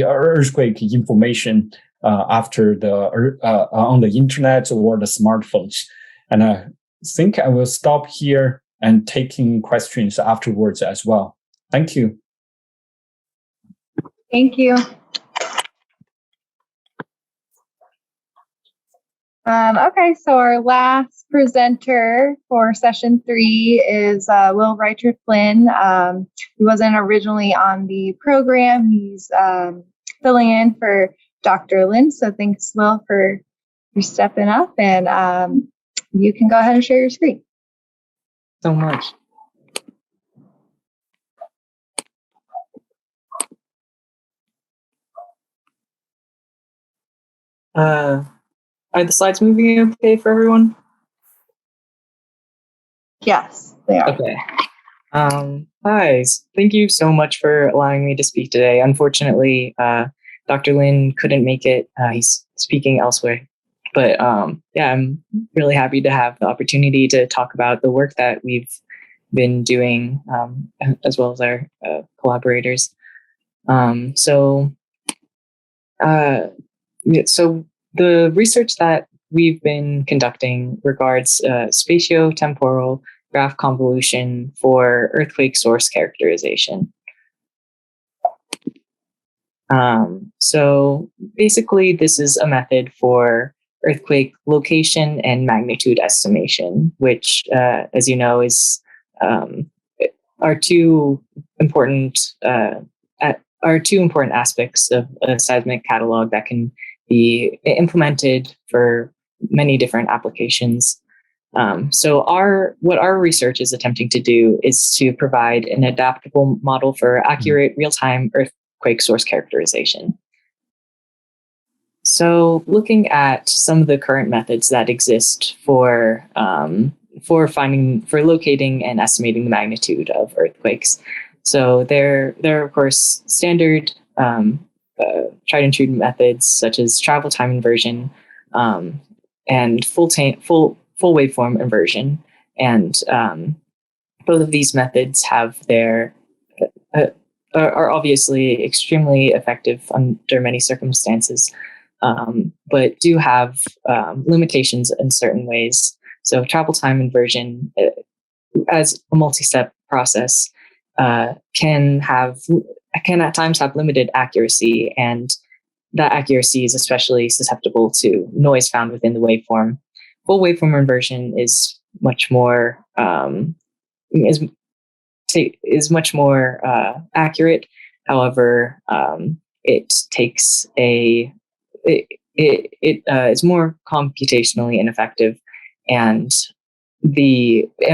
earthquake information after on the internet or the smartphones. And I think I will stop here and taking questions afterwards as well. Thank you. Thank you. Okay, so our last presenter for session 3 is Will Reichard Flynn. He wasn't originally on the program. He's filling in for Dr. Lin. So thanks, Will, for stepping up, and you can go ahead and share your screen. So much. Are the slides moving okay for everyone? Yes, they are. Okay. Hi, thank you so much for allowing me to speak today. Unfortunately, Dr. Lin couldn't make it. He's speaking elsewhere. But yeah, I'm really happy to have the opportunity to talk about the work that we've been doing, as well as our collaborators. So the research that we've been conducting regards spatio-temporal graph convolution for earthquake source characterization. So basically, this is a method for earthquake location and magnitude estimation, which, as you know, is are two important aspects of a seismic catalog that can be implemented for many different applications. So what our research is attempting to do is to provide an adaptable model for accurate real-time earthquake source characterization. So looking at some of the current methods that exist for locating and estimating the magnitude of earthquakes. So there are of course standard tried and true methods such as travel time inversion and full waveform inversion, and both of these methods have are obviously extremely effective under many circumstances, but do have limitations in certain ways. So travel time inversion, as a multi-step process, can at times have limited accuracy, and that accuracy is especially susceptible to noise found within the waveform. Full waveform inversion is much more accurate. However, it is more computationally ineffective, and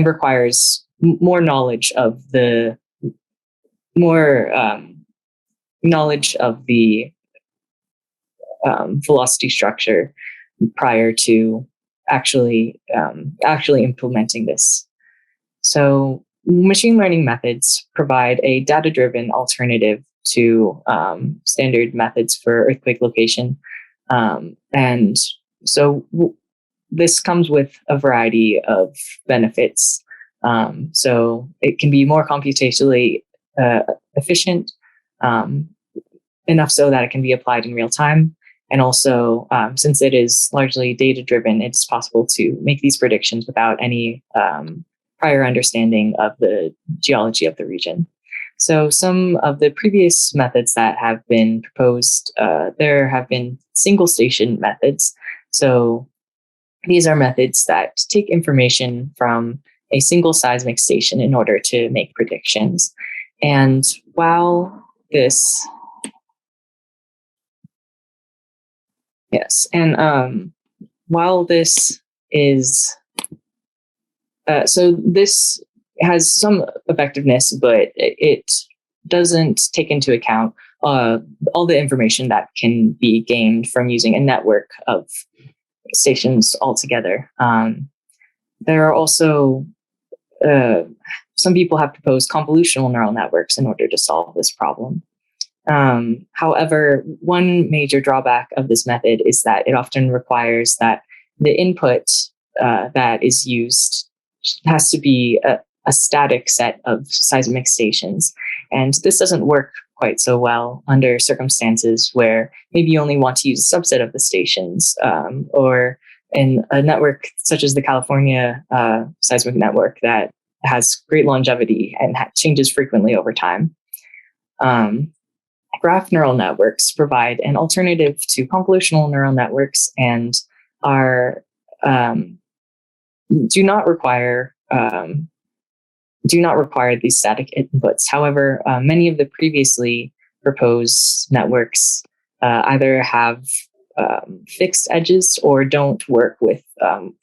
requires more knowledge of the velocity structure prior to actually implementing this. So machine learning methods provide a data-driven alternative to standard methods for earthquake location. And so this comes with a variety of benefits. So it can be more computationally efficient, enough so that it can be applied in real time. And also, since it is largely data-driven, it's possible to make these predictions without any prior understanding of the geology of the region. So some of the previous methods that have been proposed, there have been single station methods. So these are methods that take information from a single seismic station in order to make predictions. And while this is so this has some effectiveness, but it doesn't take into account all the information that can be gained from using a network of stations altogether. There are also some people have proposed convolutional neural networks in order to solve this problem. However, one major drawback of this method is that it often requires that the input that is used has to be a static set of seismic stations. And this doesn't work quite so well under circumstances where maybe you only want to use a subset of the stations, or in a network such as the California seismic network that has great longevity and changes frequently over time. Graph neural networks provide an alternative to convolutional neural networks and are do not require these static inputs. However, many of the previously proposed networks either have fixed edges or don't work with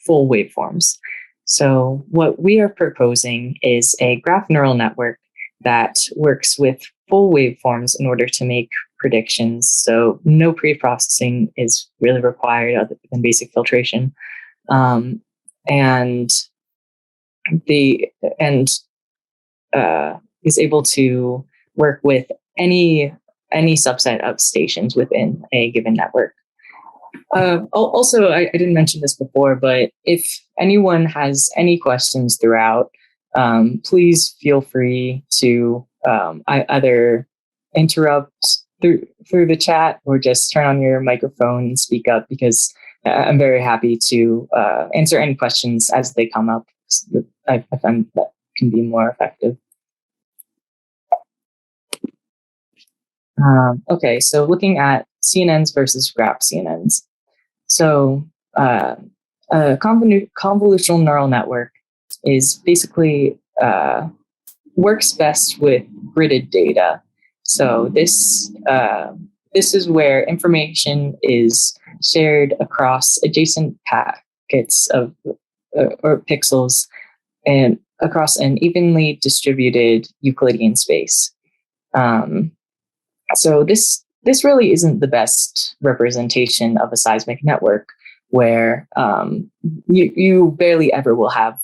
full waveforms. So what we are proposing is a graph neural network that works with full waveforms in order to make predictions. So no pre-processing is really required other than basic filtration. And is able to work with any subset of stations within a given network. Also, I didn't mention this before, but if anyone has any questions throughout, please feel free to either interrupt through the chat or just turn on your microphone and speak up, because I'm very happy to answer any questions as they come up. I find that can be more effective. Okay, so looking at CNNs versus graph CNNs. So a convolutional neural network is basically works best with gridded data. So this is where information is shared across adjacent packets of or pixels and across an evenly distributed Euclidean space. So this really isn't the best representation of a seismic network, where you barely ever will have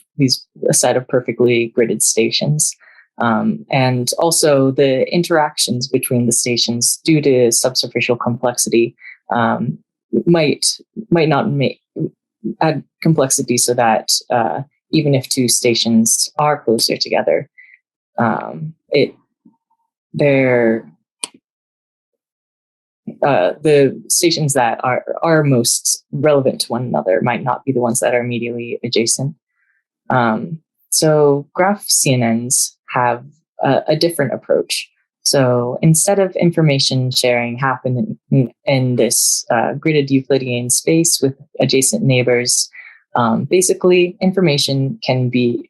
a set of perfectly gridded stations. And also the interactions between the stations, due to subsurficial complexity, might not add complexity, so that even if two stations are closer together, the stations that are most relevant to one another might not be the ones that are immediately adjacent. So graph CNNs have a different approach. So instead of information sharing happening in this gridded Euclidean space with adjacent neighbors, basically information can be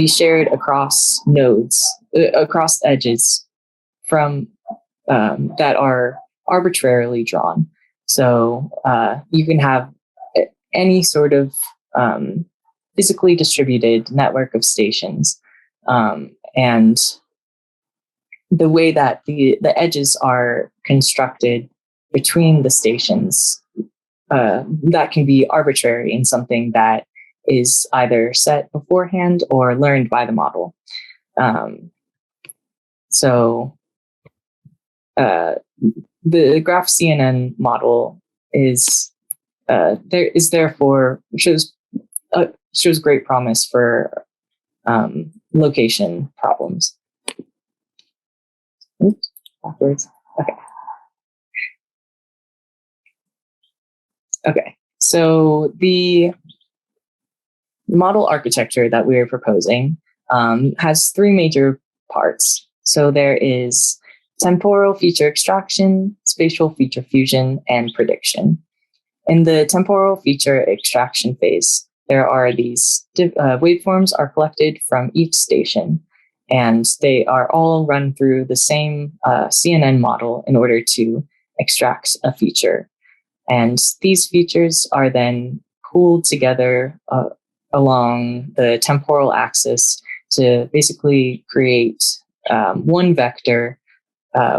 shared across nodes, across edges from that are arbitrarily drawn. So you can have any sort of physically distributed network of stations, and the way that the edges are constructed between the stations, that can be arbitrary in something that is either set beforehand or learned by the model. So the graph CNN model therefore shows great promise for location problems. Oops, backwards. Okay. So the model architecture that we are proposing has three major parts. So there is temporal feature extraction, spatial feature fusion, and prediction. In the temporal feature extraction phase, there are these waveforms are collected from each station, and they are all run through the same CNN model in order to extract a feature. And these features are then pooled together along the temporal axis to basically create one vector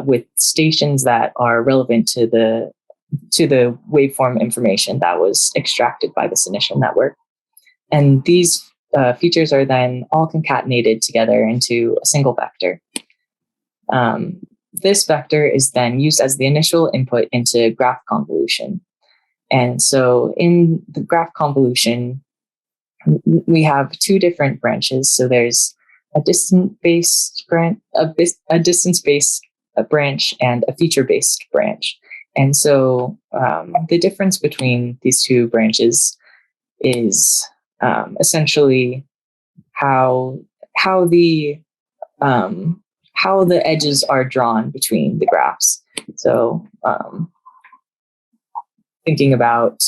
with stations that are relevant to the waveform information that was extracted by this initial network. And these features are then all concatenated together into a single vector. This vector is then used as the initial input into graph convolution. And so in the graph convolution, we have two different branches. So there's a distance-based branch, a distance-based branch, and a feature-based branch. And so the difference between these two branches is essentially how the edges are drawn between the graphs. So thinking about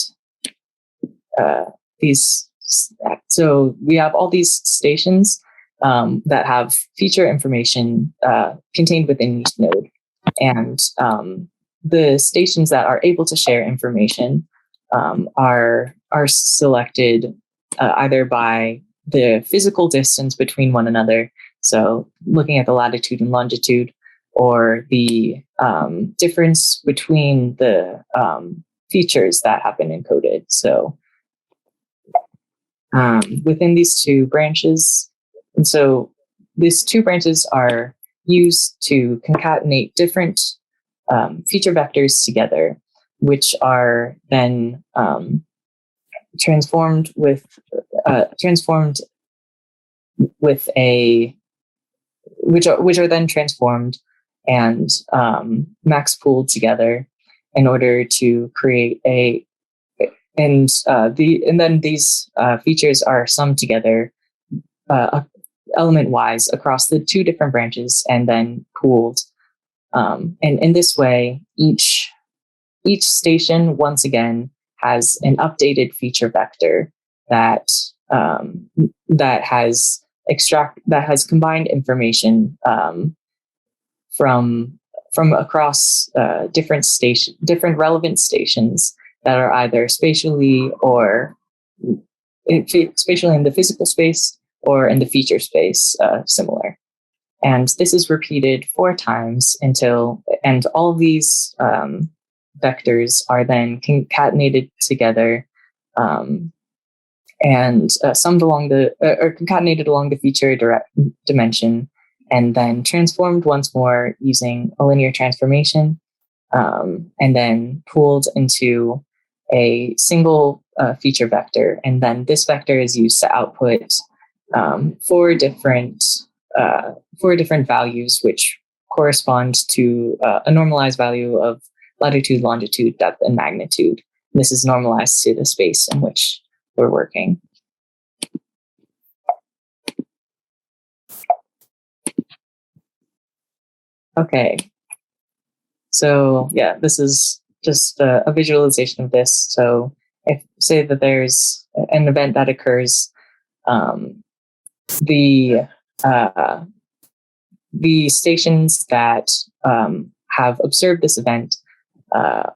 these, so we have all these stations that have feature information contained within each node, and the stations that are able to share information are selected either by the physical distance between one another, so looking at the latitude and longitude, or the difference between the features that have been encoded. So within these two branches, and so these two branches are used to concatenate different feature vectors together, which are then transformed with a which are then transformed and max pooled together in order to create and then these features are summed together element wise across the two different branches and then pooled. And in this way, each station once again has an updated feature vector that has combined information from across different relevant stations that are either spatially in the physical space or in the feature space similar. And this is repeated 4 times and all of these vectors are then concatenated together and summed along or concatenated along the feature dimension, and then transformed once more using a linear transformation, and then pooled into a single feature vector. And then this vector is used to output 4 different values, which correspond to a normalized value of latitude, longitude, depth, and magnitude. This is normalized to the space in which we're working. Okay. So yeah, this is just a visualization of this. So if say that there's an event that occurs, the stations that have observed this event are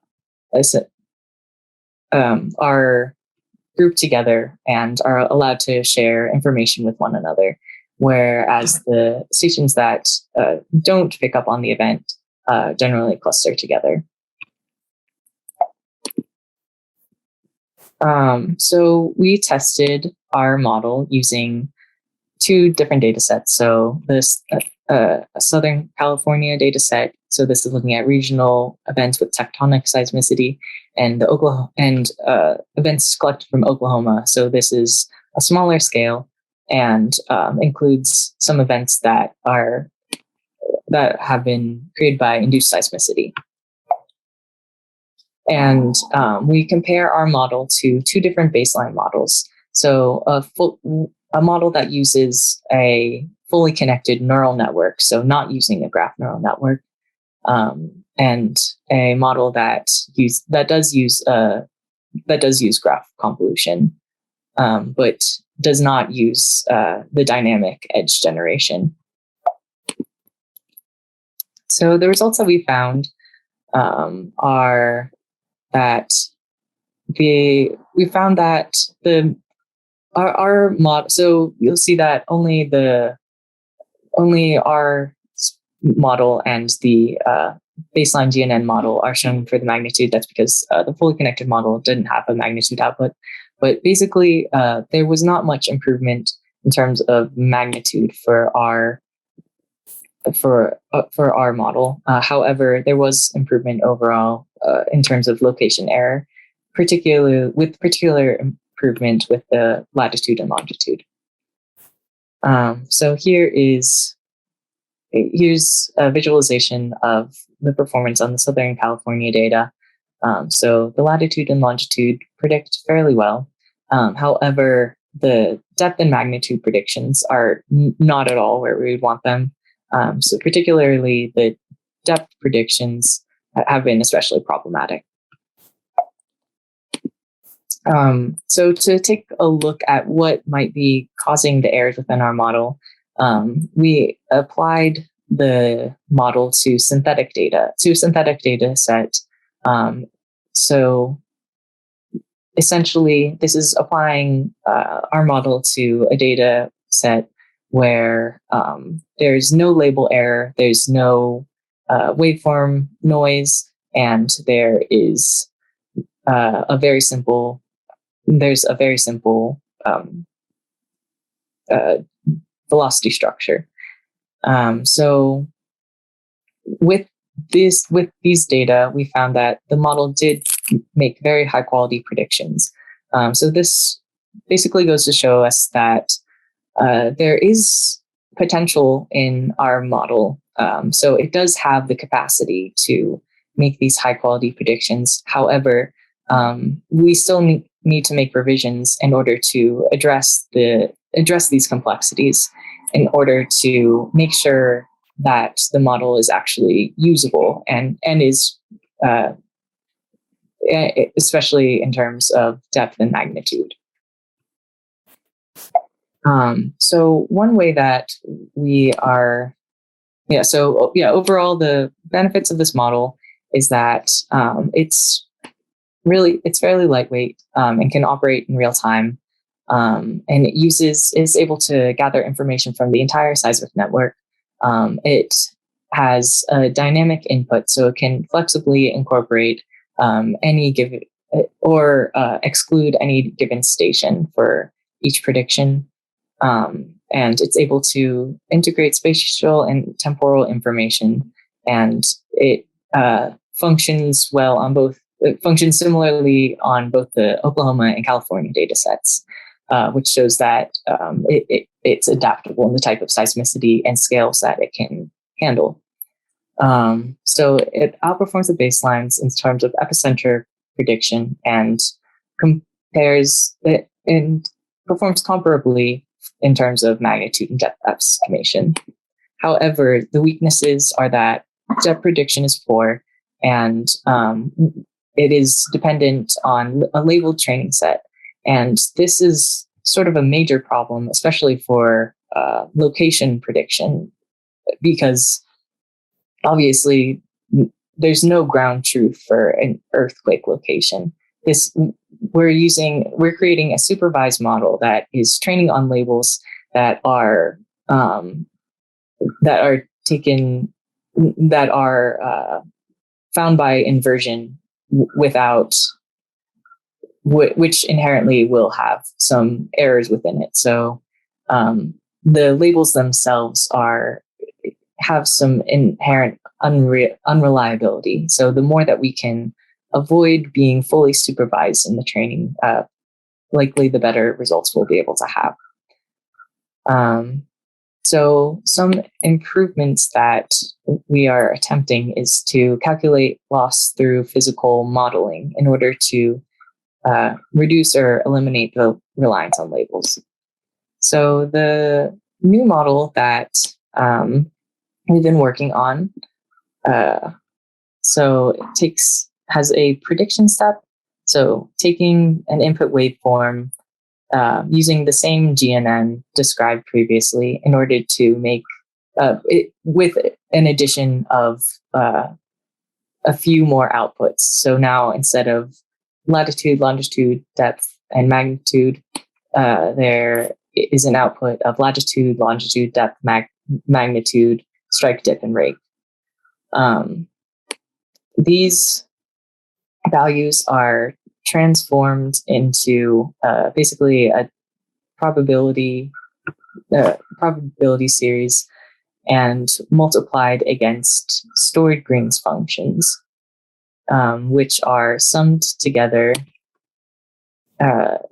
grouped together and are allowed to share information with one another, whereas the stations that don't pick up on the event generally cluster together. So we tested our model using 2 different data sets. So this Southern California data set. So this is looking at regional events with tectonic seismicity, and the events collected from Oklahoma. So this is a smaller scale and includes some events that have been created by induced seismicity. And we compare our model to 2 different baseline models. So a model that uses a fully connected neural network, so not using a graph neural network, and a model that does use graph convolution, but does not use the dynamic edge generation. So the results that we found are that we found that our model. So you'll see that only our model and the baseline GNN model are shown for the magnitude. That's because the fully connected model didn't have a magnitude output. But basically, there was not much improvement in terms of magnitude for our model. However, there was improvement overall in terms of location error, particular improvement with the latitude and longitude. So here's a visualization of the performance on the Southern California data. So the latitude and longitude predict fairly well. However, the depth and magnitude predictions are not at all where we would want them. So particularly the depth predictions have been especially problematic. So to take a look at what might be causing the errors within our model, we applied the model to a synthetic data set. So essentially, this is applying our model to a data set where there's no label error, there's no waveform noise, and there's a very simple velocity structure. So with these data, we found that the model did make very high quality predictions. So this basically goes to show us that there is potential in our model. So it does have the capacity to make these high quality predictions. However, we still need to make revisions in order to address these complexities, in order to make sure that the model is actually usable and is especially in terms of depth and magnitude. So one way that we are, overall the benefits of this model is that it's fairly lightweight and can operate in real time. And it is able to gather information from the entire seismic network. It has a dynamic input, so it can flexibly incorporate any given or exclude any given station for each prediction. And it's able to integrate spatial and temporal information, and it functions well on both. It functions similarly on both the Oklahoma and California data sets, which shows that it's adaptable in the type of seismicity and scales that it can handle. So it outperforms the baselines in terms of epicenter prediction and compares it and performs comparably in terms of magnitude and depth estimation. However, the weaknesses are that depth prediction is poor, and it is dependent on a labeled training set. And this is sort of a major problem, especially for location prediction, because obviously there's no ground truth for an earthquake location. We're creating a supervised model that is training on labels that are found by inversion which inherently will have some errors within it. So the labels themselves have some inherent unreliability. So the more that we can avoid being fully supervised in the training, likely the better results we'll be able to have. So some improvements that we are attempting is to calculate loss through physical modeling in order to reduce or eliminate the reliance on labels. So the new model that we've been working on, has a prediction step. So taking an input waveform, using the same GNN described previously in order to make it with an addition of a few more outputs. So now instead of latitude, longitude, depth, and magnitude, there is an output of latitude, longitude, depth, magnitude, strike, dip, and rake. These values are transformed into basically a probability series and multiplied against stored Green's functions, which are summed together,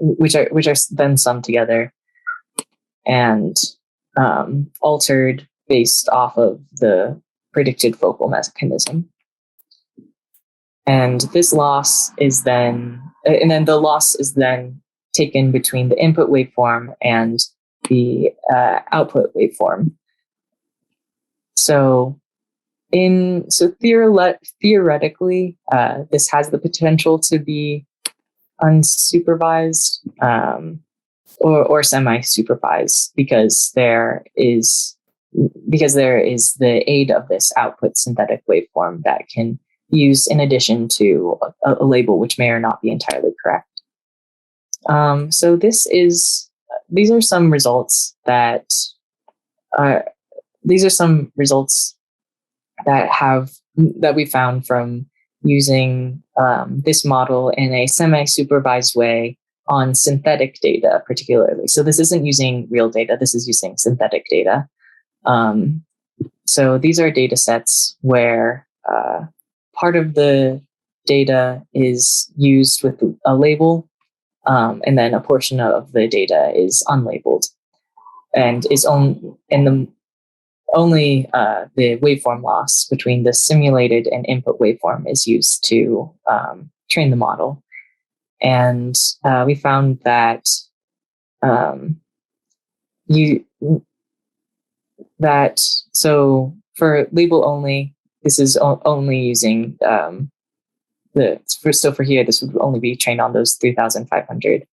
which are then summed together and altered based off of the predicted focal mechanism. And this loss is then, the loss is then taken between the input waveform and the output waveform. So theoretically, this has the potential to be unsupervised or semi-supervised because there is the aid of this output synthetic waveform that can use in addition to a label which may or not be entirely correct. So these are some results that that we found from using this model in a semi-supervised way on synthetic data, particularly. So this isn't using real data. This is using synthetic data. So these are data sets where part of the data is used with a label, and then a portion of the data is unlabeled, and is only the waveform loss between the simulated and input waveform is used to train the model. And we found that so for label only, this is only using for here, this would only be trained on those 3,500.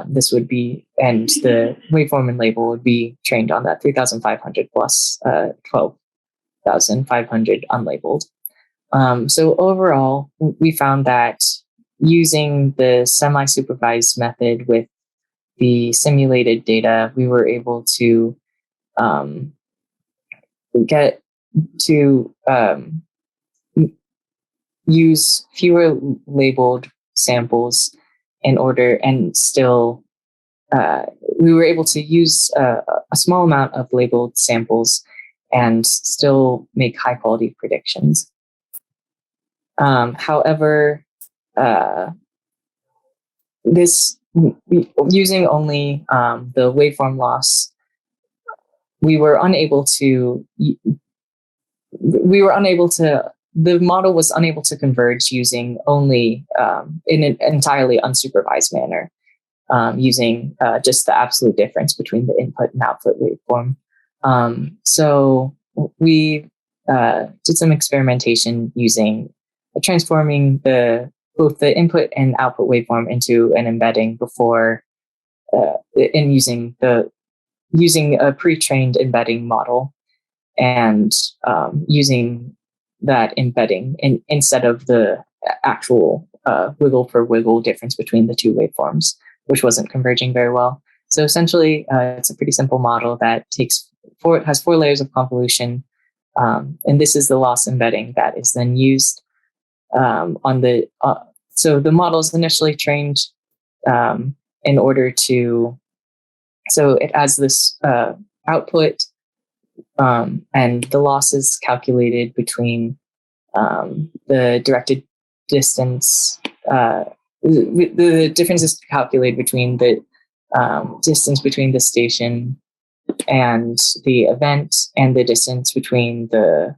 This would be, and the waveform and label would be trained on that 3,500 plus 12,500 unlabeled. So overall, we found that using the semi-supervised method with the simulated data, we were able to get to use fewer labeled samples in order, and still we were able to use a small amount of labeled samples and still make high quality predictions. However, using only the waveform loss, the model was unable to converge using only in an entirely unsupervised manner, using just the absolute difference between the input and output waveform. So we did some experimentation using transforming both the input and output waveform into an embedding before, and using a pre-trained embedding model, and using that embedding instead of the actual wiggle per wiggle difference between the two waveforms, which wasn't converging very well. So essentially, it's a pretty simple model that has 4 layers of convolution, and this is the loss embedding that is then used on the. So the model is initially trained in order to. So it has this output, and the loss is calculated between the directed distance. The difference is calculated between the distance between the station and the event, and the distance between the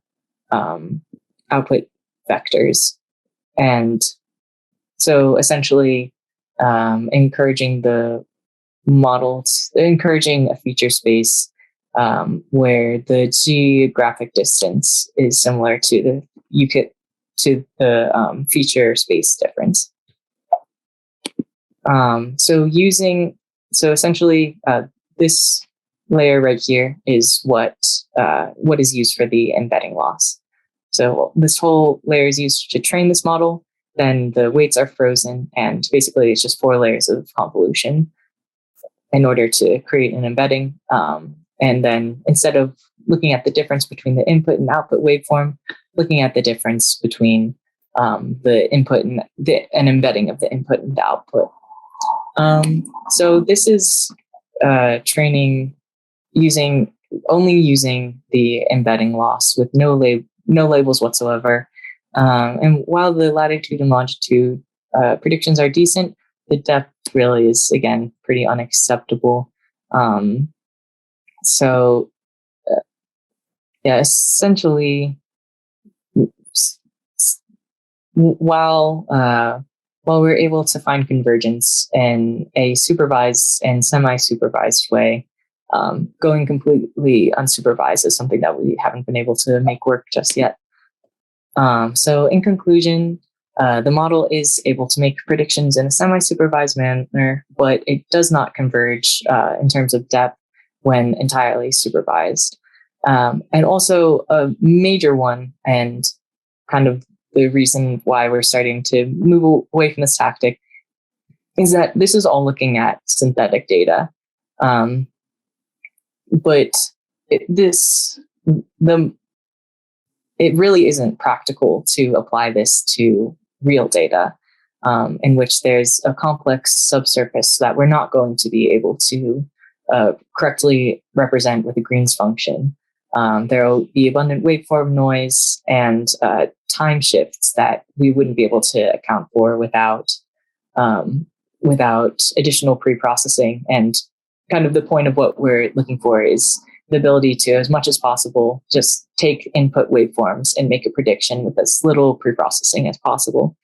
output vectors. And so essentially encouraging the models, encouraging a feature space where the geographic distance is similar to the feature space difference. So essentially this layer right here is what is used for the embedding loss. So this whole layer is used to train this model. Then the weights are frozen, and basically it's just 4 layers of convolution in order to create an embedding. And then instead of looking at the difference between the input and output waveform, looking at the difference between the input and an embedding of the input and the output. So this is training only using the embedding loss with no labels whatsoever. And while the latitude and longitude predictions are decent, the depth really is, again, pretty unacceptable. Essentially, while we're able to find convergence in a supervised and semi-supervised way, going completely unsupervised is something that we haven't been able to make work just yet. So in conclusion, the model is able to make predictions in a semi-supervised manner, but it does not converge in terms of depth when entirely supervised. And also a major one, and kind of the reason why we're starting to move away from this tactic, is that this is all looking at synthetic data. But it really isn't practical to apply this to real data, in which there's a complex subsurface that we're not going to be able to correctly represent with a Green's function. There will be abundant waveform noise and time shifts that we wouldn't be able to account for without additional pre-processing. And kind of the point of what we're looking for is the ability to, as much as possible, just take input waveforms and make a prediction with as little pre-processing as possible.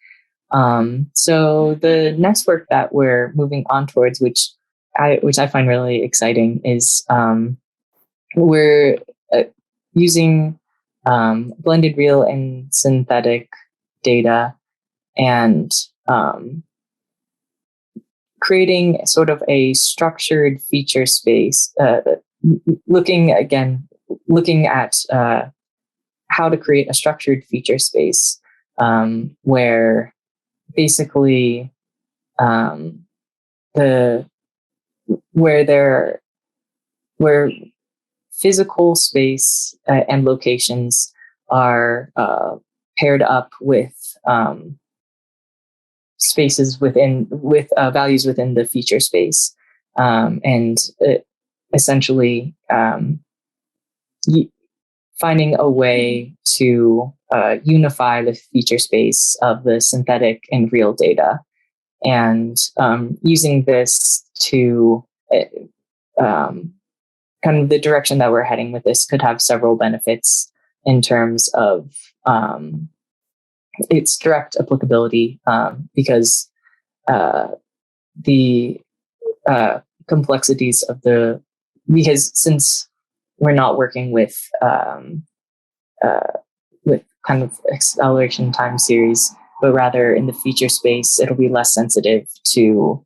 So the next work that we're moving on towards, which I find really exciting, is we're using blended real and synthetic data and creating sort of a structured feature space, looking at how to create a structured feature space where basically where physical space and locations are paired up with spaces with values within the feature space, and essentially finding a way to unify the feature space of the synthetic and real data, and using this to kind of the direction that we're heading with this could have several benefits in terms of its direct applicability, because the complexities of since we're not working with kind of acceleration time series, but rather in the feature space, it'll be less sensitive to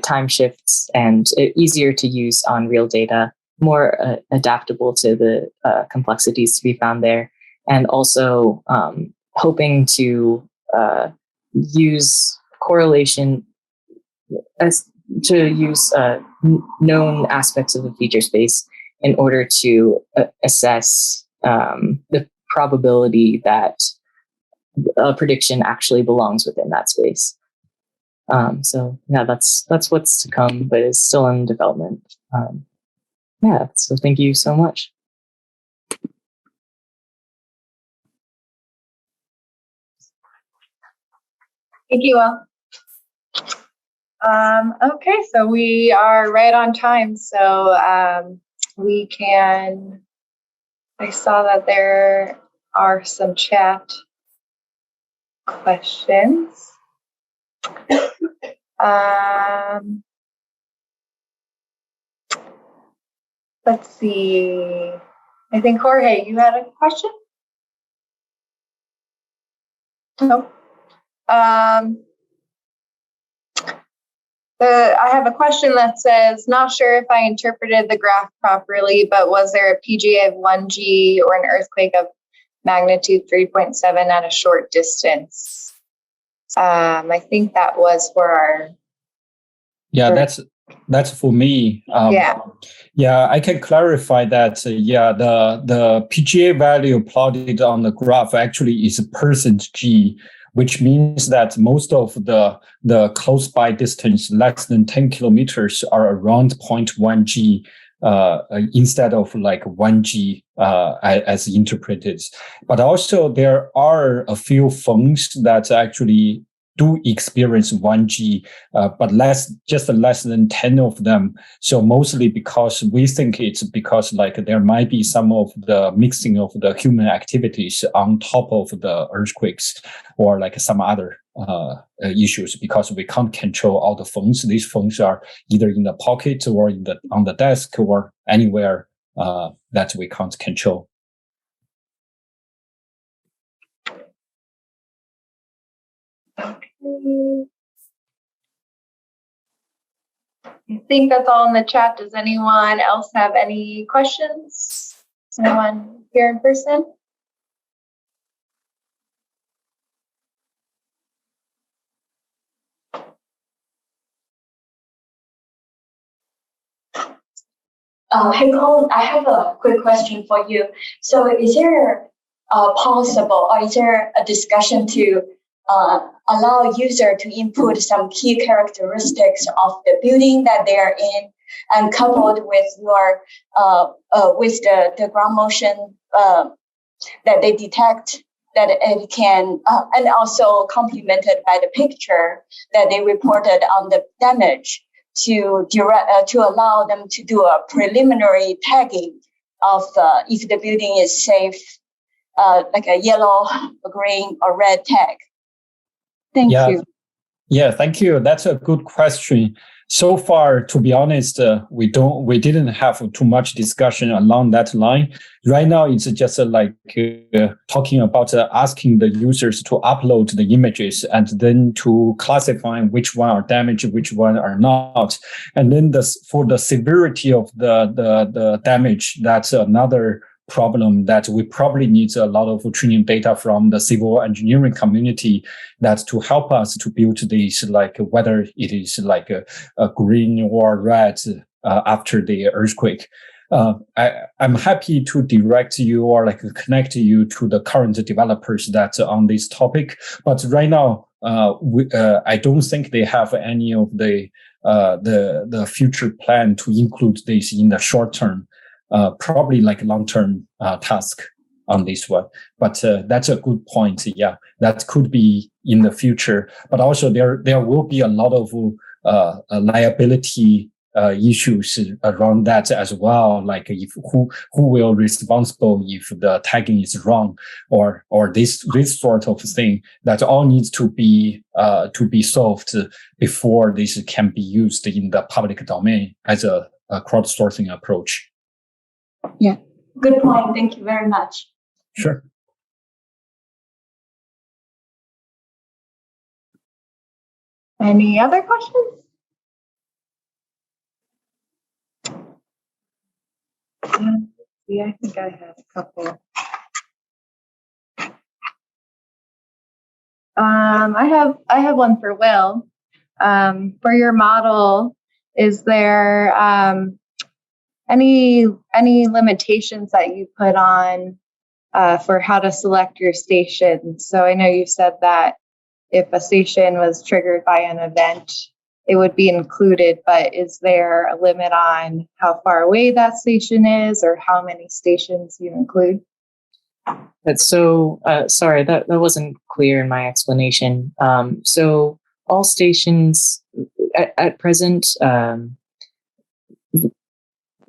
time shifts and easier to use on real data, more adaptable to the complexities to be found there, and also hoping to use correlation to use known aspects of the feature space in order to assess the probability that a prediction actually belongs within that space. So yeah, that's what's to come, but it's still in development. So thank you so much. Thank you, Will. Okay, so we are right on time. So we can, I saw that there are some chat questions. Let's see. I think Jorge, you had a question? No. I have a question that says, not sure if I interpreted the graph properly, but was there a PGA of 1G or an earthquake of magnitude 3.7 at a short distance? I think that was for our... Yeah, that's for me. Yeah, I can clarify that. The PGA value plotted on the graph actually is a %G, which means that most of the close by distance less than 10 kilometers are around 0.1 G instead of like 1 G as interpreted. But also there are a few phones that actually do experience 1G, but less than 10 of them. So mostly because we think it's because like there might be some of the mixing of the human activities on top of the earthquakes or like some other issues, because we can't control all the phones. These phones are either in the pocket or on the desk or anywhere that we can't control. I think that's all in the chat. Does anyone else have any questions? Anyone here in person? Hey, Colin, I have a quick question for you. So is there possible or is there a discussion to allow user to input some key characteristics of the building that they are in and coupled with your with the ground motion that they detect, that it can, and also complemented by the picture that they reported on the damage to allow them to do a preliminary tagging of if the building is safe, like a yellow, green, or red tag. Thank you. Yeah, thank you. That's a good question. So far, to be honest, we didn't have too much discussion along that line. Right now, it's just talking about asking the users to upload the images and then to classify which one are damaged, which one are not. And then for the severity of the damage, that's another problem that we probably need a lot of training data from the civil engineering community that to help us to build this, like whether it is like a green or red after the earthquake. I'm happy to direct you or like connect you to the current developers that on this topic. But right now, I don't think they have any of the future plan to include this in the short term. Probably like long-term task on this one, but that's a good point. Yeah, that could be in the future, but also there will be a lot of liability issues around that as well. Like if who will responsible if the tagging is wrong, or this sort of thing. That all needs to be solved before this can be used in the public domain as a crowdsourcing approach. Yeah, good point. Thank you very much. Sure. Any other questions? Yeah, I think I have a couple. I have one for Will. For your model, is there any limitations that you put on for how to select your station? So I know you said that if a station was triggered by an event, it would be included, but is there a limit on how far away that station is or how many stations you include? That's so, sorry, that wasn't clear in my explanation. So all stations at present,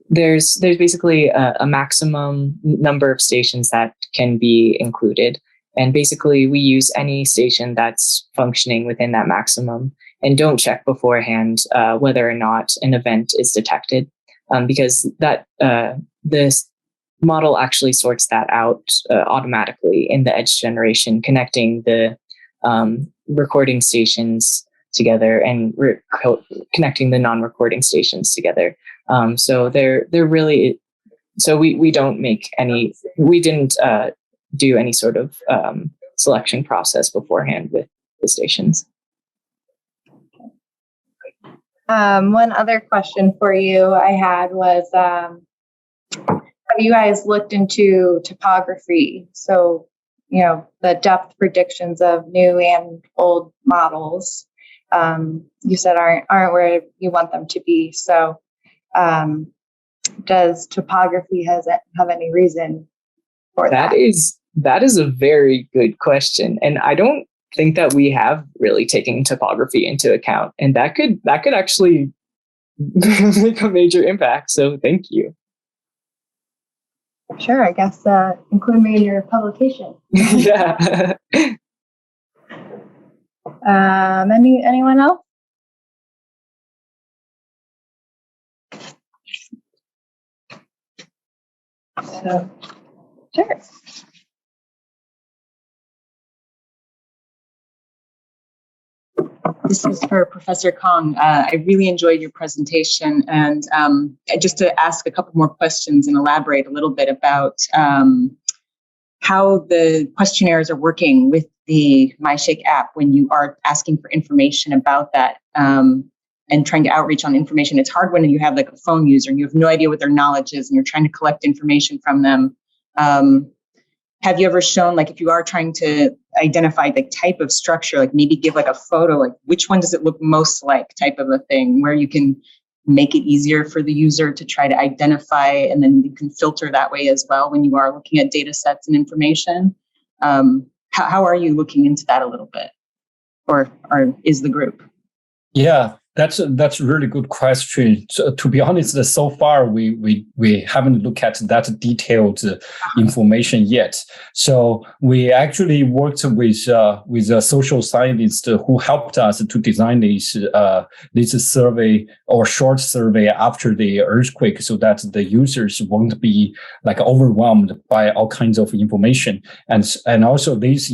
there's basically a maximum number of stations that can be included. And basically we use any station that's functioning within that maximum and don't check beforehand whether or not an event is detected, because that this model actually sorts that out automatically in the edge generation, connecting the recording stations together and connecting the non-recording stations together. So they're really, so we don't make any, we didn't do any sort of selection process beforehand with the stations. One other question for you I had was, have you guys looked into topography? So, you know, the depth predictions of new and old models, you said aren't where you want them to be. So, does topography have any reason for that? That is a very good question, and I don't think that we have really taken topography into account, and that could actually make a major impact. So, thank you. Sure, I guess include me in your publication. Yeah. Anyone else? So, sure. This is for Professor Qong. I really enjoyed your presentation, and just to ask a couple more questions and elaborate a little bit about how the questionnaires are working with the MyShake app when you are asking for information about that. And and trying to outreach on information. It's hard when you have like a phone user and you have no idea what their knowledge is and you're trying to collect information from them. Have you ever shown, like, if you are trying to identify the type of structure, like maybe give like a photo, like which one does it look most like type of a thing, where you can make it easier for the user to try to identify, and then you can filter that way as well when you are looking at data sets and information? How are you looking into that a little bit, or is the group? Yeah, that's a really good question. So, to be honest, so far we haven't looked at that detailed information yet. So we actually worked with a social scientist who helped us to design this survey or short survey after the earthquake, so that the users won't be like overwhelmed by all kinds of information. And also this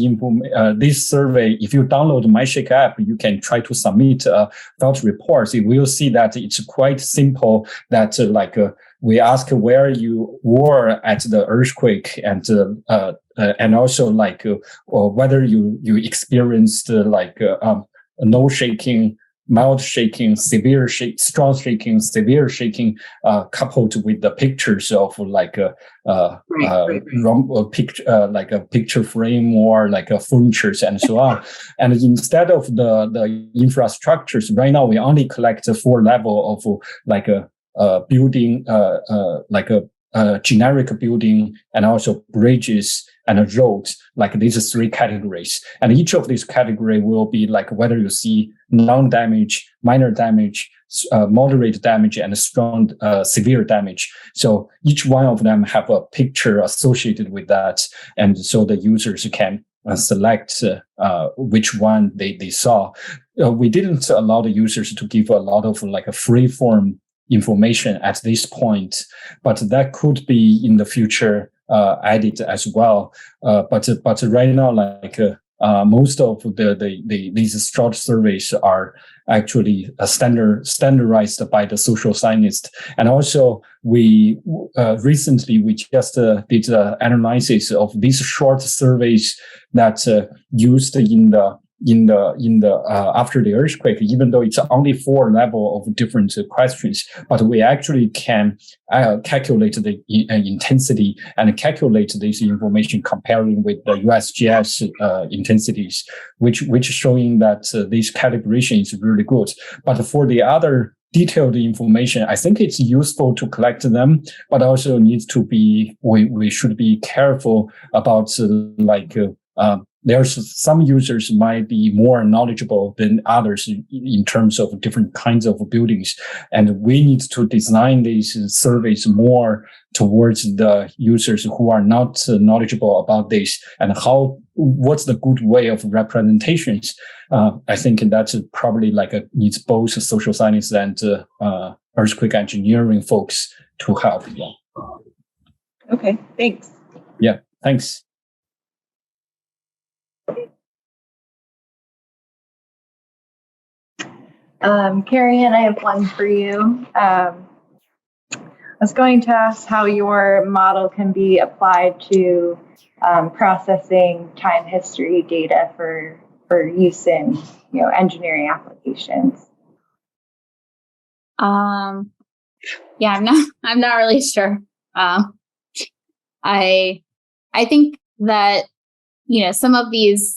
survey, if you download the MyShake app, you can try to submit felt reports. You will see that it's quite simple. That we ask where you were at the earthquake, and also whether you experienced no shaking, mild shaking, severe strong shaking, severe shaking, coupled with the pictures of a picture frame or like a furnitures and so on. And instead of the infrastructures, right now we only collect the 4 level of like a building, like a generic building, and also bridges and roads, like these 3 categories. And each of these categories will be like whether you see non-damage, minor damage, moderate damage, and strong, severe damage. So each one of them have a picture associated with that. And so the users can select which one they saw. We didn't allow the users to give a lot of like a free form information at this point, but that could be in the future added as well. But right now, most of these short surveys are actually standardized by the social scientist. And also we recently just did an analysis of these short surveys that used in the after the earthquake, even though it's only 4 level of different questions, but we actually can calculate the intensity and calculate this information comparing with the USGS intensities, which showing that this calibration is really good. But for the other detailed information, I think it's useful to collect them, but also needs to be, we should be careful about there's some users might be more knowledgeable than others in terms of different kinds of buildings. And we need to design these surveys more towards the users who are not knowledgeable about this, and what's the good way of representations. I think that's probably needs both social science and earthquake engineering folks to help. Yeah. Okay, thanks. Yeah, thanks. Karianne, I have one for you. I was going to ask how your model can be applied to processing time history data for use in engineering applications. Yeah, I'm not really sure. I think that some of these.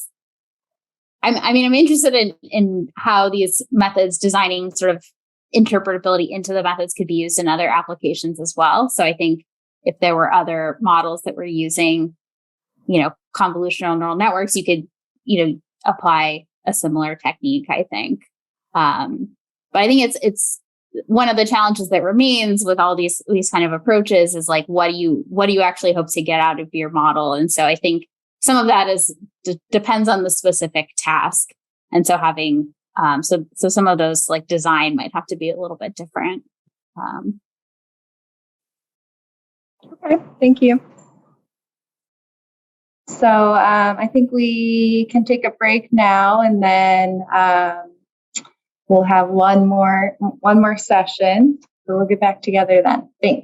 I'm interested in how these methods, designing sort of interpretability into the methods, could be used in other applications as well. So I think if there were other models that were using, convolutional neural networks, you could, apply a similar technique, I think. But I think it's one of the challenges that remains with all these kind of approaches is like, what do you actually hope to get out of your model? And so I think some of that depends on the specific task. And so having, so some of those like design might have to be a little bit different. Okay, thank you. So I think we can take a break now, and then we'll have one more session. So we'll get back together then. Thanks.